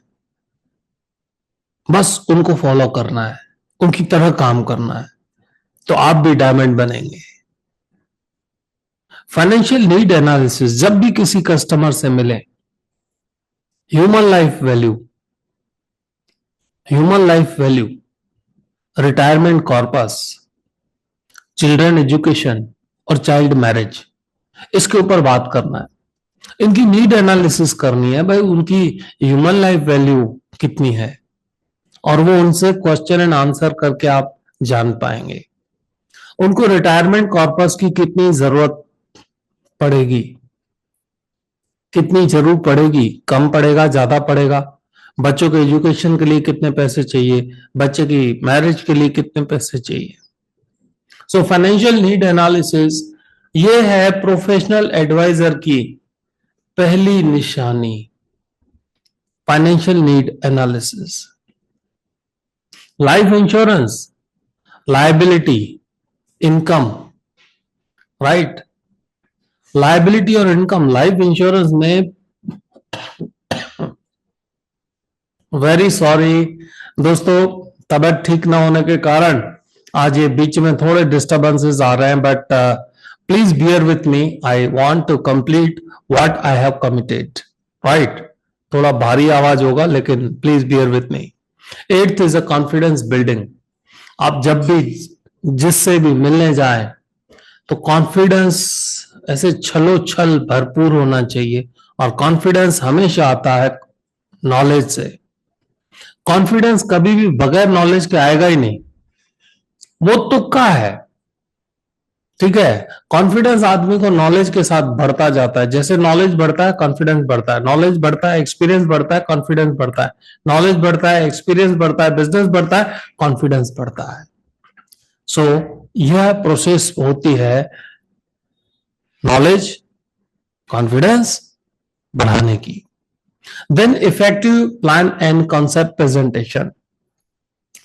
बस उनको फॉलो करना है, उनकी तरह काम करना है, तो आप भी डायमंड बनेंगे। फाइनेंशियल नीड एनालिसिस, जब भी किसी कस्टमर से मिले, human life value, human life value, retirement corpus, children education, और चाइल्ड मैरिज, इसके ऊपर बात करना है। इनकी नीड एनालिसिस करनी है, भाई उनकी ह्यूमन लाइफ वैल्यू कितनी है, और वो उनसे क्वेश्चन एंड आंसर करके आप जान पाएंगे। उनको रिटायरमेंट कॉर्पस की कितनी जरूरत पड़ेगी, कितनी जरूर पड़ेगी, कम पड़ेगा, ज्यादा पड़ेगा, बच्चों के एजुकेशन के लिए कितने पैसे चाहिए, बच्चे की मैरिज के लिए कितने पैसे चाहिए। सो फाइनेंशियल नीड एनालिसिस ये है प्रोफेशनल एडवाइजर की पहली निशानी, financial need analysis. Life insurance, liability, income, right. Liability और इनकम, लाइफ इंश्योरेंस में वेरी सॉरी दोस्तों, तबीयत ठीक ना होने के कारण आज ये बीच में थोड़े डिस्टर्बेंसेस आ रहे हैं, but please bear with me, I want to complete what I have committed, right. थोड़ा भारी आवाज होगा लेकिन please bear with me. Eighth is a confidence building. आप जब भी जिससे भी मिलने जाएं तो कॉन्फिडेंस ऐसे छलो छल भरपूर होना चाहिए, और कॉन्फिडेंस हमेशा आता है नॉलेज से। कॉन्फिडेंस कभी भी बगैर नॉलेज के आएगा ही नहीं, वो तुक्का है, ठीक है। कॉन्फिडेंस आदमी को नॉलेज के साथ बढ़ता जाता है, जैसे नॉलेज बढ़ता है कॉन्फिडेंस बढ़ता है, नॉलेज बढ़ता है एक्सपीरियंस बढ़ता है, कॉन्फिडेंस बढ़ता है, नॉलेज बढ़ता है एक्सपीरियंस बढ़ता है, बिजनेस बढ़ता है, कॉन्फिडेंस बढ़ता है। सो यह प्रोसेस होती है नॉलेज कॉन्फिडेंस बढ़ाने की। Then effective plan and concept presentation.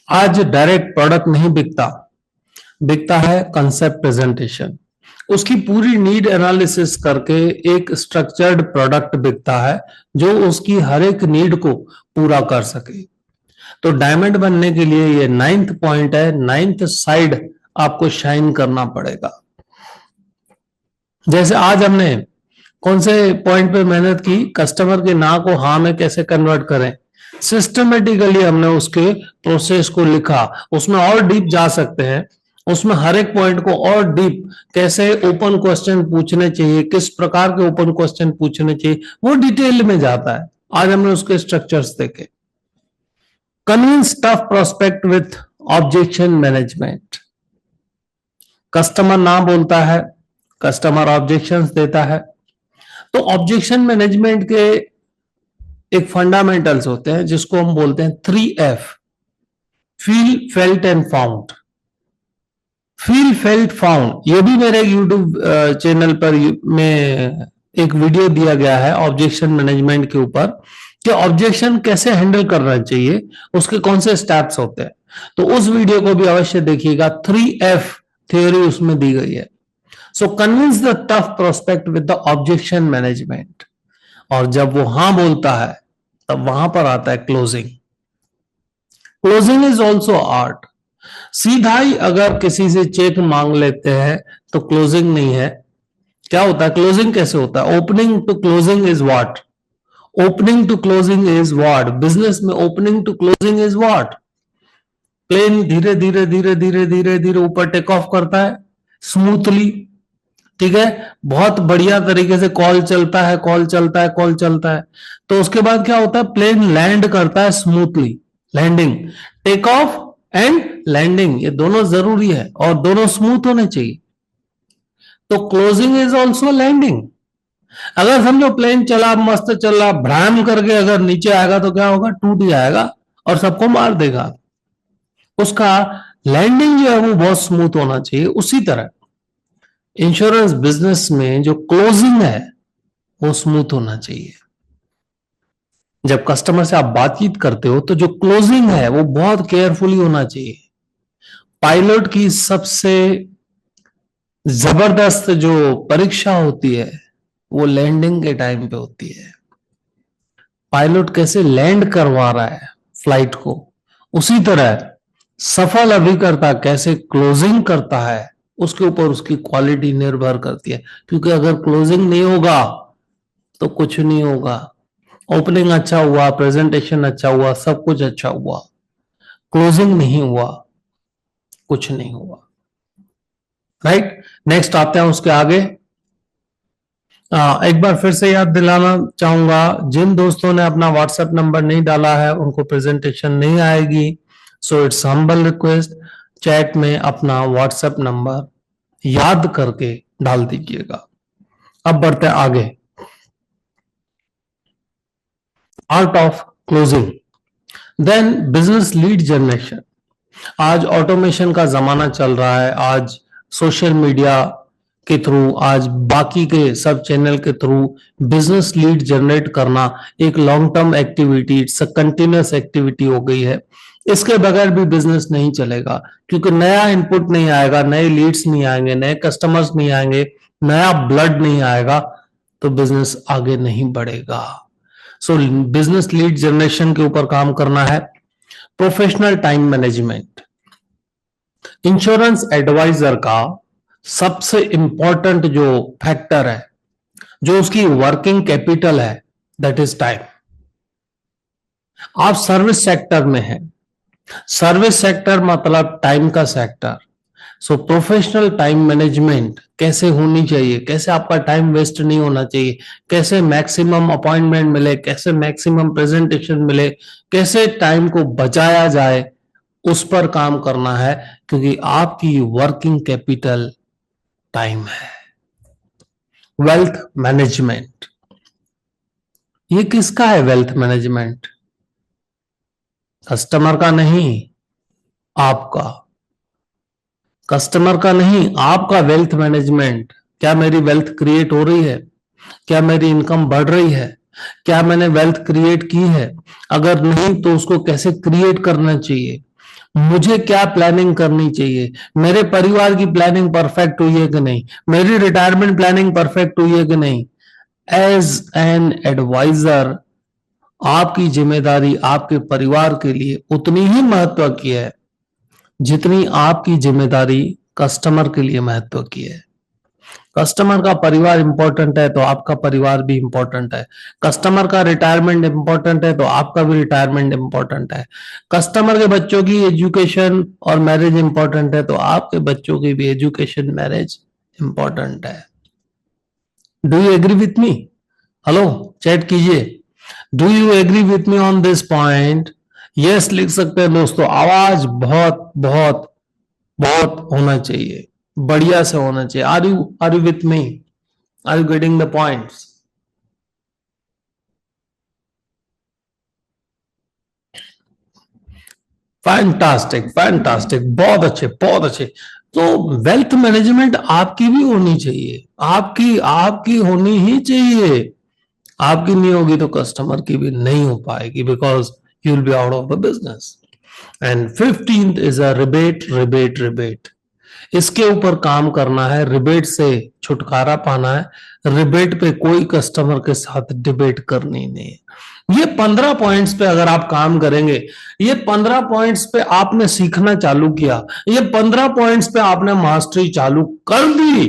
आज डायरेक्ट प्रोडक्ट नहीं बिकता, बिकता है कंसेप्ट प्रेजेंटेशन। उसकी पूरी नीड एनालिसिस करके एक स्ट्रक्चर्ड प्रोडक्ट बिकता है जो उसकी हर एक नीड को पूरा कर सके। तो डायमंड बनने के लिए ये 9th पॉइंट है, 9th साइड आपको शाइन करना पड़ेगा। जैसे आज हमने कौन से पॉइंट पे मेहनत की, कस्टमर के ना को हाँ में कैसे कन्वर्ट करें, सिस्टमेटिकली हमने उसके प्रोसेस को लिखा। उसमें और डीप जा सकते हैं, उसमें हर एक पॉइंट को और डीप, कैसे ओपन क्वेश्चन पूछने चाहिए, किस प्रकार के ओपन क्वेश्चन पूछने चाहिए, वो डिटेल में जाता है। आज हमने उसके स्ट्रक्चर्स देखे। Convince tough prospect with objection management. Customer ना बोलता है, कस्टमर ऑब्जेक्शंस देता है, तो ऑब्जेक्शन मैनेजमेंट के एक फंडामेंटल्स होते हैं जिसको हम बोलते हैं 3F, feel, felt and found. Feel, felt, found, ये भी मेरे यूट्यूब चैनल पर में एक वीडियो दिया गया है ऑब्जेक्शन मैनेजमेंट के ऊपर, कि ऑब्जेक्शन कैसे हैंडल करना चाहिए, उसके कौन से स्टेप्स होते हैं। तो उस वीडियो को भी अवश्य देखिएगा, 3F थ्योरी उसमें दी गई है। So convince the tough prospect with the objection management. और जब वो हां बोलता है तब वहां पर आता है closing. Closing is also art. सीधा ही अगर किसी से चेक मांग लेते हैं तो क्लोजिंग नहीं है। क्या होता है, क्लोजिंग कैसे होता है? Opening to closing is what? Opening to closing is what? Business में opening to closing is what? Plane धीरे धीरे धीरे धीरे धीरे धीरे ऊपर टेक ऑफ करता है स्मूथली, ठीक है, बहुत बढ़िया तरीके से कॉल चलता है, कॉल चलता है, कॉल चलता है। तो उसके बाद क्या होता है, प्लेन लैंड करता है smoothly, landing, take off and landing, ये दोनों जरूरी है और दोनों स्मूथ होने चाहिए। तो क्लोजिंग इज ऑल्सो लैंडिंग। अगर समझो प्लेन चला, मस्त चला, भ्राम करके अगर नीचे आएगा तो क्या होगा, टूट जाएगा और सबको मार देगा। उसका लैंडिंग जो है वो बहुत स्मूथ होना चाहिए। उसी तरह इंश्योरेंस बिजनेस में जो क्लोजिंग है वो स्मूथ होना चाहिए। जब कस्टमर से आप बातचीत करते हो तो जो क्लोजिंग है वो बहुत केयरफुली होना चाहिए। पायलट की सबसे जबरदस्त जो परीक्षा होती है वो लैंडिंग के टाइम पे होती है। पायलट कैसे लैंड करवा रहा है फ्लाइट को, उसी तरह सफल अभिकर्ता कैसे क्लोजिंग करता है उसके ऊपर उसकी क्वालिटी निर्भर करती है। क्योंकि अगर क्लोजिंग नहीं होगा तो कुछ नहीं होगा। ओपनिंग अच्छा हुआ, प्रेजेंटेशन अच्छा हुआ, सब कुछ अच्छा हुआ, क्लोजिंग नहीं हुआ, कुछ नहीं हुआ। राइट। नेक्स्ट आते हैं उसके आगे। एक बार फिर से याद दिलाना चाहूंगा, जिन दोस्तों ने अपना व्हाट्सएप नंबर नहीं डाला है उनको प्रेजेंटेशन नहीं आएगी। So it's humble request, chat में अपना व्हाट्सएप नंबर याद करके डाल दीजिएगा। अब बढ़ते हैं आगे। Art of closing, then business lead generation. आज ऑटोमेशन का जमाना चल रहा है, आज सोशल मीडिया के थ्रू, आज बाकी के सब चैनल के थ्रू बिजनेस लीड जनरेट करना एक long term activity, it's a continuous activity हो गई है। इसके बगैर भी बिजनेस नहीं चलेगा, क्योंकि नया इनपुट नहीं आएगा, नए लीड्स नहीं आएंगे, नए कस्टमर्स नहीं आएंगे, नया ब्लड नहीं आएगा, तो बिजनेस आगे नहीं बढ़ेगा। सो बिजनेस लीड जनरेशन के ऊपर काम करना है। Professional time management, insurance advisor का सबसे इंपॉर्टेंट जो फैक्टर है, जो उसकी वर्किंग कैपिटल है, दैट इज टाइम। आप सर्विस सेक्टर में हैं, सर्विस सेक्टर मतलब टाइम का sector. So professional time management कैसे होनी चाहिए, कैसे आपका टाइम वेस्ट नहीं होना चाहिए, कैसे मैक्सिमम अपॉइंटमेंट मिले, कैसे मैक्सिमम प्रेजेंटेशन मिले, कैसे टाइम को बचाया जाए, उस पर काम करना है, क्योंकि आपकी वर्किंग कैपिटल टाइम है। वेल्थ मैनेजमेंट, ये किसका है वेल्थ मैनेजमेंट? कस्टमर का नहीं, आपका। कस्टमर का नहीं, आपका वेल्थ मैनेजमेंट। क्या मेरी वेल्थ क्रिएट हो रही है? क्या मेरी इनकम बढ़ रही है? क्या मैंने वेल्थ क्रिएट की है? अगर नहीं तो उसको कैसे क्रिएट करना चाहिए? मुझे क्या प्लानिंग करनी चाहिए? मेरे परिवार की प्लानिंग परफेक्ट हुई है कि नहीं? मेरी रिटायरमेंट प्लानिंग परफेक्ट हुई है कि नहीं? एज एन एडवाइजर, आपकी जिम्मेदारी आपके परिवार के लिए उतनी ही महत्व की है जितनी आपकी जिम्मेदारी कस्टमर के लिए महत्व की है। कस्टमर का परिवार इंपॉर्टेंट है तो आपका परिवार भी इंपॉर्टेंट है। कस्टमर का रिटायरमेंट इंपॉर्टेंट है तो आपका भी रिटायरमेंट इंपॉर्टेंट है। कस्टमर के बच्चों की एजुकेशन और मैरिज इंपॉर्टेंट है तो आपके बच्चों की भी एजुकेशन मैरिज इंपॉर्टेंट है। Do you agree with me? Hello, chat कीजिए। Do you agree with me on this point? Yes लिख सकते हैं दोस्तों। आवाज बहुत बहुत बहुत होना चाहिए, बढ़िया से होना चाहिए। Are you with me? Are you getting the points? Fantastic fantastic, बहुत अच्छे बहुत अच्छे। तो वेल्थ मैनेजमेंट आपकी भी होनी चाहिए, आपकी आपकी होनी ही चाहिए। आपकी नहीं होगी तो कस्टमर की भी नहीं हो पाएगी, because you will be out of the business. And 15th is a rebate rebate rebate. इसके ऊपर काम करना है, रिबेट से छुटकारा पाना है। रिबेट पे कोई कस्टमर के साथ डिबेट करनी नहीं है। ये 15 पॉइंट्स पे अगर आप काम करेंगे, ये 15 पॉइंट्स पे आपने सीखना चालू किया, ये 15 पॉइंट्स पे आपने मास्टरी चालू कर दी,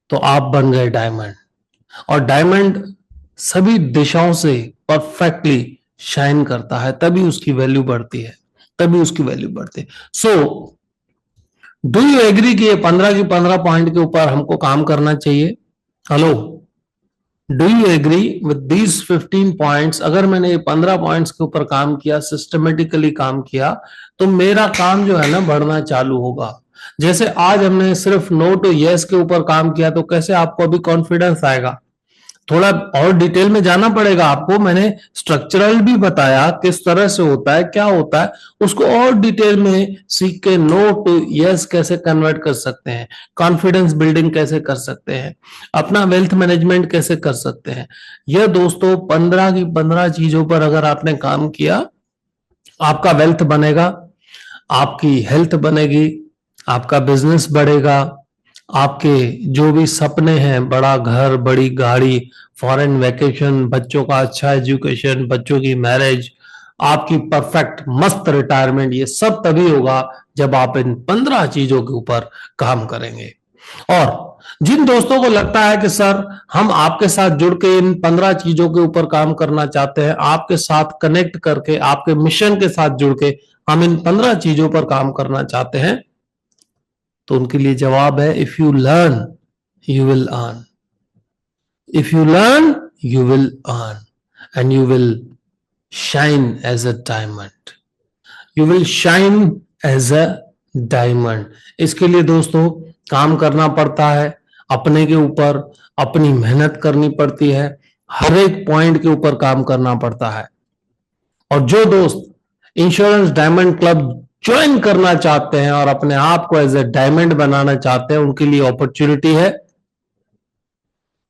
तो आप बन गए डायमंड। और डायमंड सभी दिशाओं से परफेक्टली शाइन करता है, तभी उसकी वैल्यू बढ़ती है, तभी उसकी वैल्यू बढ़ती है। सो डू यू एग्री कि ये 15 की 15 पॉइंट के ऊपर हमको काम करना चाहिए? Hello, do you agree with these 15 points? अगर मैंने ये 15 पॉइंट्स के ऊपर काम किया, सिस्टमेटिकली काम किया, तो मेरा काम जो है ना बढ़ना चालू होगा। जैसे आज हमने सिर्फ नो टू यस के ऊपर काम किया, तो कैसे आपको अभी कॉन्फिडेंस आएगा? थोड़ा और डिटेल में जाना पड़ेगा आपको। मैंने स्ट्रक्चरल भी बताया किस तरह से होता है, क्या होता है, उसको और डिटेल में सीख के नो टू यस कैसे कन्वर्ट कर सकते हैं, कॉन्फिडेंस बिल्डिंग कैसे कर सकते हैं, अपना वेल्थ मैनेजमेंट कैसे कर सकते हैं। यह दोस्तों 15 की 15 चीजों पर अगर आपने काम किया, आपका वेल्थ बनेगा, आपकी हेल्थ बनेगी, आपका बिजनेस बढ़ेगा, आपके जो भी सपने हैं, बड़ा घर, बड़ी गाड़ी, फॉरेन वैकेशन, बच्चों का अच्छा एजुकेशन, बच्चों की मैरिज, आपकी परफेक्ट मस्त रिटायरमेंट, ये सब तभी होगा जब आप इन 15 चीजों के ऊपर काम करेंगे। और जिन दोस्तों को लगता है कि सर हम आपके साथ जुड़ के इन 15 चीजों के ऊपर काम करना चाहते हैं, आपके साथ कनेक्ट करके, आपके मिशन के साथ जुड़ के हम इन 15 चीजों पर काम करना चाहते हैं, तो उनके लिए जवाब है if you learn you will earn, if you learn you will earn and you will shine as a diamond, you will shine as a diamond. इसके लिए दोस्तों काम करना पड़ता है, अपने के ऊपर अपनी मेहनत करनी पड़ती है, हर एक पॉइंट के ऊपर काम करना पड़ता है। और जो दोस्त इंश्योरेंस डायमंड क्लब ज्वाइन करना चाहते हैं और अपने आप को एज ए डायमंड बनाना चाहते हैं, उनके लिए अपॉर्चुनिटी है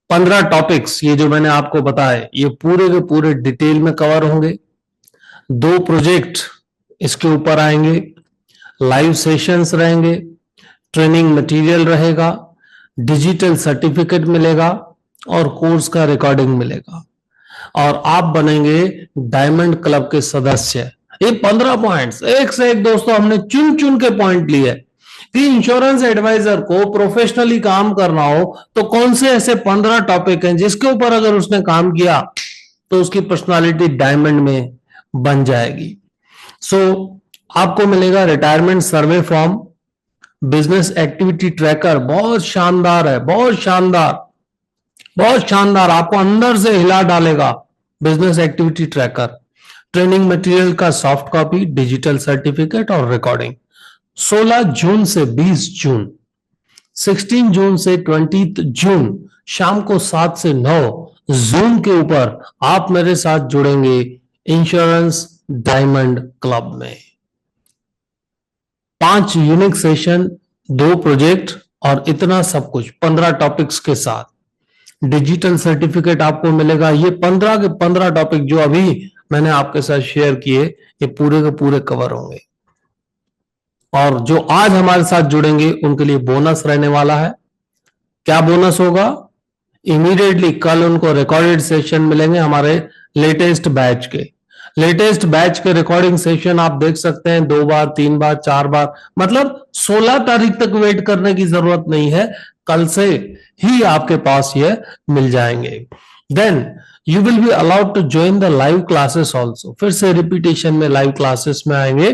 15 टॉपिक्स, ये जो मैंने आपको बताए ये पूरे के पूरे डिटेल में कवर होंगे। 2 प्रोजेक्ट इसके ऊपर आएंगे, लाइव सेशंस रहेंगे, ट्रेनिंग मटेरियल रहेगा, डिजिटल सर्टिफिकेट मिलेगा और कोर्स का रिकॉर्डिंग मिलेगा और आप बनेंगे डायमंड क्लब के सदस्य। ये 15 पॉइंट्स एक से एक दोस्तों हमने चुन चुन के पॉइंट लिए कि इंश्योरेंस एडवाइजर को प्रोफेशनली काम करना हो तो कौन से ऐसे 15 टॉपिक हैं जिसके ऊपर अगर उसने काम किया तो उसकी पर्सनालिटी डायमंड में बन जाएगी। सो आपको मिलेगा रिटायरमेंट सर्वे फॉर्म, बिजनेस एक्टिविटी ट्रैकर, बहुत शानदार है, बहुत शानदार, बहुत शानदार, आपको अंदर से हिला डालेगा business activity tracker, training material का सॉफ्ट कॉपी, डिजिटल सर्टिफिकेट और रिकॉर्डिंग। 16 जून से 20 जून, 16 जून से 20 जून शाम को 7 से 9 जूम के ऊपर आप मेरे साथ जुड़ेंगे इंश्योरेंस डायमंड क्लब में। 5 यूनिक सेशन, 2 प्रोजेक्ट और इतना सब कुछ 15 टॉपिक्स के साथ। डिजिटल सर्टिफिकेट आपको मिलेगा। ये 15 के 15 टॉपिक जो अभी मैंने आपके साथ शेयर किए ये पूरे के पूरे कवर होंगे और जो आज हमारे साथ जुड़ेंगे उनके लिए बोनस रहने वाला है। क्या बोनस होगा? इमीडिएटली कल उनको रिकॉर्डेड सेशन मिलेंगे हमारे लेटेस्ट बैच के। लेटेस्ट बैच के रिकॉर्डिंग सेशन आप देख सकते हैं 2 बार, 3 बार, 4 बार, मतलब 16 तारीख तक वेट करने की जरूरत नहीं है, कल से ही आपके पास ये मिल जाएंगे। Then you will be allowed to join the live classes also. फिर से रिपीटेशन में लाइव क्लासेस में आएंगे।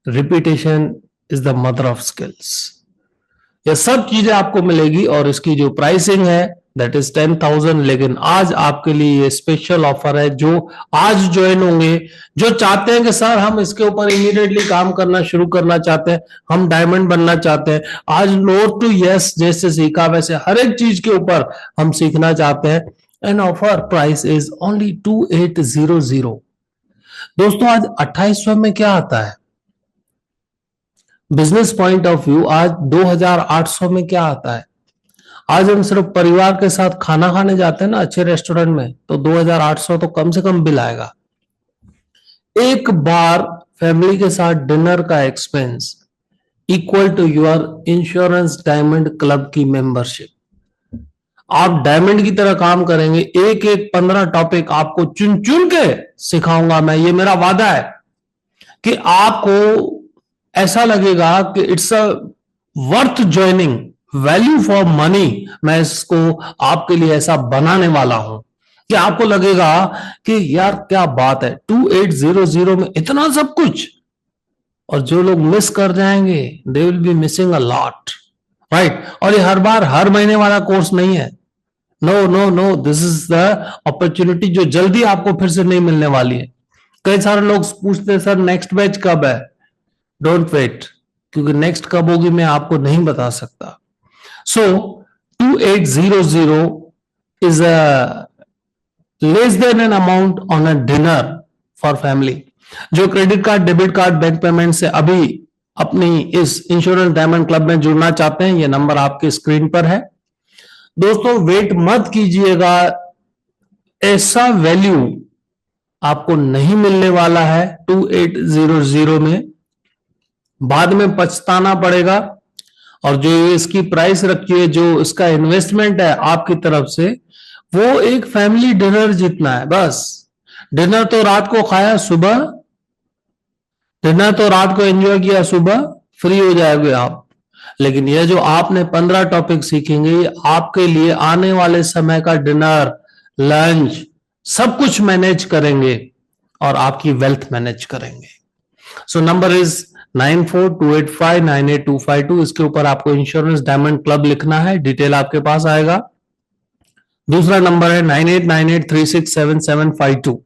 Repetition is the mother of skills. ये सब चीजें आपको मिलेगी और इसकी जो प्राइसिंग है दैट इज 10,000। लेकिन आज आपके लिए ये स्पेशल ऑफर है। जो आज ज्वाइन होंगे, जो चाहते हैं कि सर हम इसके ऊपर इमीडिएटली काम करना शुरू करना चाहते हैं, हम डायमंड बनना चाहते हैं, आज नो टू यस जैसे सीखा वैसे हर एक चीज के ऊपर हम सीखना चाहते हैं, and offer price is only 2800। दोस्तों आज 2800 में क्या आता है? बिजनेस पॉइंट ऑफ व्यू आज 2800 में क्या आता है? आज हम सिर्फ परिवार के साथ खाना खाने जाते हैं ना अच्छे रेस्टोरेंट में, तो 2800 तो कम से कम बिल आएगा। एक बार फैमिली के साथ डिनर का expense equal to your insurance diamond club की मेंबरशिप। आप डायमंड की तरह काम करेंगे, एक एक 15 टॉपिक आपको चुन चुन के सिखाऊंगा मैं। ये मेरा वादा है कि आपको ऐसा लगेगा कि it's a worth joining, value for money. मैं इसको आपके लिए ऐसा बनाने वाला हूं कि आपको लगेगा कि यार क्या बात है, 2800 में इतना सब कुछ। और जो लोग मिस कर जाएंगे they will be missing a lot, right. और ये हर बार हर महीने वाला कोर्स नहीं है। No no no, this is the opportunity जो जल्दी आपको फिर से नहीं मिलने वाली है। कई सारे लोग पूछते हैं सर नेक्स्ट बैच कब है? डोंट वेट, क्योंकि नेक्स्ट कब होगी मैं आपको नहीं बता सकता। सो 2800 is a less than an amount on a dinner for family। जो credit card, debit card, bank payment से अभी अपनी इस इंश्योरेंस डायमंड क्लब में जुड़ना चाहते हैं, ये नंबर आपके स्क्रीन पर है। दोस्तों वेट मत कीजिएगा, ऐसा वैल्यू आपको नहीं मिलने वाला है 2800 में, बाद में पछताना पड़ेगा। और जो इसकी प्राइस रखी है, जो इसका इन्वेस्टमेंट है आपकी तरफ से, वो एक फैमिली डिनर जितना है। बस डिनर तो रात को खाया, सुबह डिनर तो रात को एंजॉय किया, सुबह फ्री हो जाओगे आप। लेकिन ये जो आपने 15 टॉपिक सीखेंगे, ये आपके लिए आने वाले समय का डिनर, लंच सब कुछ मैनेज करेंगे और आपकी वेल्थ मैनेज करेंगे। सो नंबर इज 9428598252, इसके ऊपर आपको इंश्योरेंस डायमंड क्लब लिखना है, डिटेल आपके पास आएगा। दूसरा नंबर है 9898367752।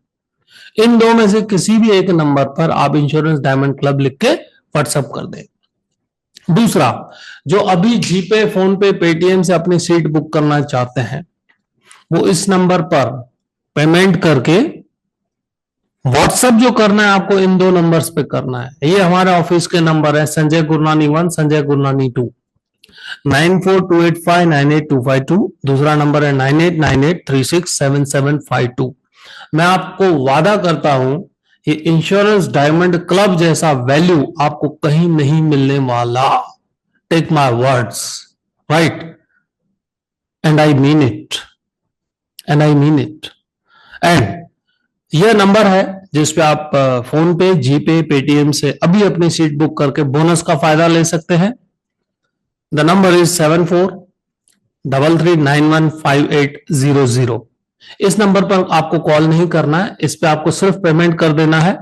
इन दो में से किसी भी एक नंबर पर आप इंश्योरेंस डायमंड क्लब लिख के व्हाट्सएप कर दें। दूसरा, जो अभी जीपे, फोन पे, पेटीएम से अपनी सीट बुक करना चाहते हैं, वो इस नंबर पर पेमेंट करके व्हाट्सएप जो करना है आपको इन दो नंबर्स पे करना है। ये हमारे ऑफिस के नंबर है, संजय गुरनानी 1, संजय गुरनानी 2, 9428598252। दूसरा नंबर है 9898367752। मैं आपको वादा करता हूं कि इंश्योरेंस डायमंड क्लब जैसा वैल्यू आपको कहीं नहीं मिलने वाला। Take my words, right, and I mean it, and I mean it. And यह नंबर है जिस पे आप फोन पे, जीपे, पेटीएम से अभी अपनी सीट बुक करके बोनस का फायदा ले सकते हैं। The number is 7433915800। इस नंबर पर आपको कॉल नहीं करना है, इस पे आपको सिर्फ पेमेंट कर देना है,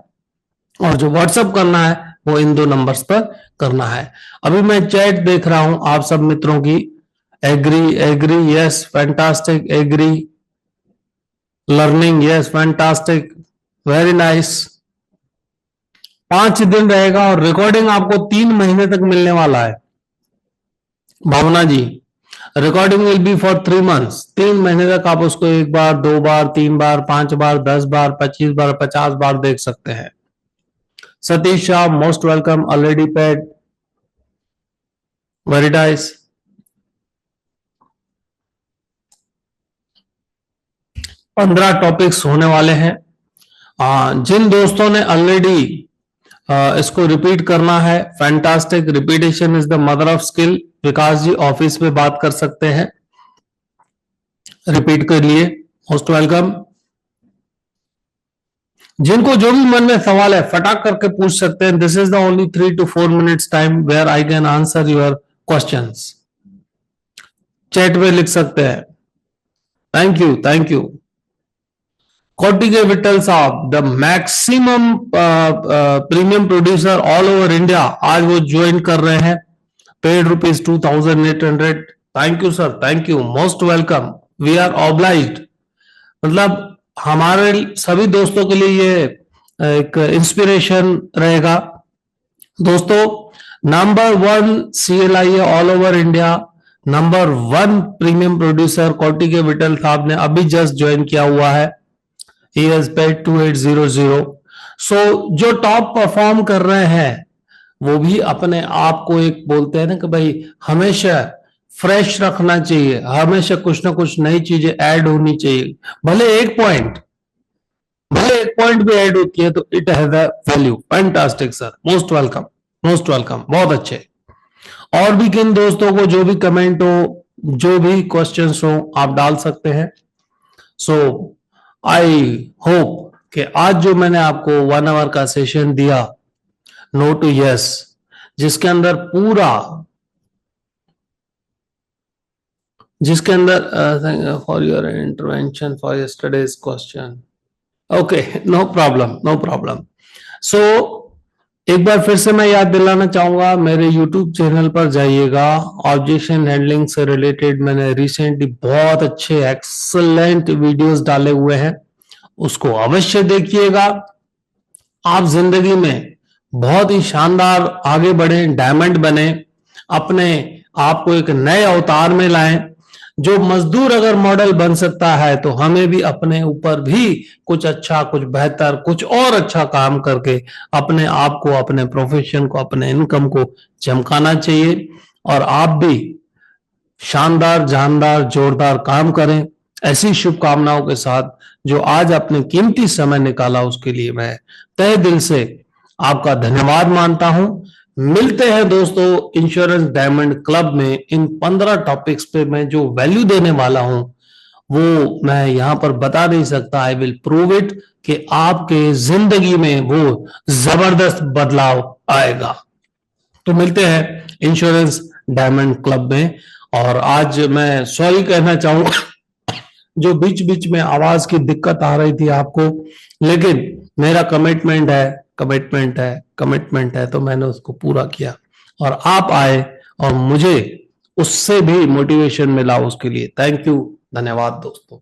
और जो व्हाट्सएप करना है वो इन दो नंबर्स पर करना है। अभी मैं चैट देख रहा हूं आप सब मित्रों की। Agree, agree, yes, fantastic, agree, learning, yes, fantastic, very nice. 5 दिन रहेगा और रिकॉर्डिंग आपको 3 महीने तक मिलने वाला है। Bhavna ji, recording will be for 3 months. 3 महीने तक आप उसको 1 बार, 2 बार, 3 बार, 5 बार, 10 बार, 25 बार, 50 बार देख सकते हैं। Satish Shah, most welcome, already paid, very nice. 15 topics होने वाले हैं। जिन दोस्तों ने ऑलरेडी इसको रिपीट करना है, fantastic, repetition is the mother of skill. Vikas ji office में बात कर सकते हैं रिपीट के लिए, मोस्ट वेलकम। जिनको जो भी मन में सवाल है फटाक करके पूछ सकते हैं। This is the only 3 to 4 minutes time where I can answer your questions. Chat में लिख सकते हैं। Thank you, thank you. Kotike Vitthal Sahab, the maximum premium producer all over India, आज वो ज्वाइन कर रहे हैं। Paid ₹2800। Thank you sir, thank you, most welcome, we are obliged. मतलब हमारे सभी दोस्तों के लिए ये एक इंस्पिरेशन रहेगा। दोस्तों, नंबर 1 CLI है all over India, number 1 premium producer Kotike Vitthal Sahab ने अभी जस्ट ज्वाइन किया हुआ है। He has paid 2800। So जो टॉप परफॉर्म कर रहे हैं वो भी अपने आप को एक बोलते हैं ना कि भाई हमेशा फ्रेश रखना चाहिए, हमेशा कुछ ना कुछ नई चीजें ऐड होनी चाहिए। भले एक पॉइंट भी ऐड होती है तो it has a value. Fantastic sir, most welcome, most welcome, बहुत अच्छे। और भी किन दोस्तों को जो भी कमेंट हो, जो भी क्वेश्चंस हो, आप डाल सकते हैं। सो आई होप कि आज जो मैंने आपको 1 आवर का सेशन दिया, नो टू यस, जिसके अंदर for your intervention for yesterday's question. Okay, no problem, no problem. So एक बार फिर से मैं याद दिलाना चाहूंगा, मेरे YouTube चैनल पर जाइएगा। ऑब्जेक्शन हैंडलिंग से रिलेटेड मैंने रिसेंटली बहुत अच्छे एक्सलेंट वीडियोस डाले हुए हैं, उसको अवश्य देखिएगा। आप जिंदगी में बहुत ही शानदार आगे बढ़े, डायमंड बने, अपने आप को एक नए अवतार में लाएं। जो मजदूर अगर मॉडल बन सकता है तो हमें भी अपने ऊपर भी कुछ अच्छा, कुछ बेहतर, कुछ और अच्छा काम करके अपने आप को, अपने प्रोफेशन को, अपने इनकम को चमकाना चाहिए। और आप भी शानदार, जानदार, जोरदार काम करें। ऐसी शुभकामनाओं के साथ जो आज अपने कीमती समय निकाला उसके लिए मैं तहे दिल से आपका धन्यवाद मानता हूं। मिलते हैं दोस्तों इंश्योरेंस डायमंड क्लब में। इन 15 टॉपिक्स पे मैं जो वैल्यू देने वाला हूं वो मैं यहां पर बता नहीं सकता। आई विल प्रूव इट कि आपके जिंदगी में वो जबरदस्त बदलाव आएगा। तो मिलते हैं इंश्योरेंस डायमंड क्लब में। और आज मैं सॉरी कहना चाहूंगा जो बीच बीच में आवाज की दिक्कत आ रही थी आपको, लेकिन मेरा कमिटमेंट है कमिटमेंट है, तो मैंने उसको पूरा किया और आप आए और मुझे उससे भी मोटिवेशन मिला उसके लिए। थैंक यू, धन्यवाद दोस्तों।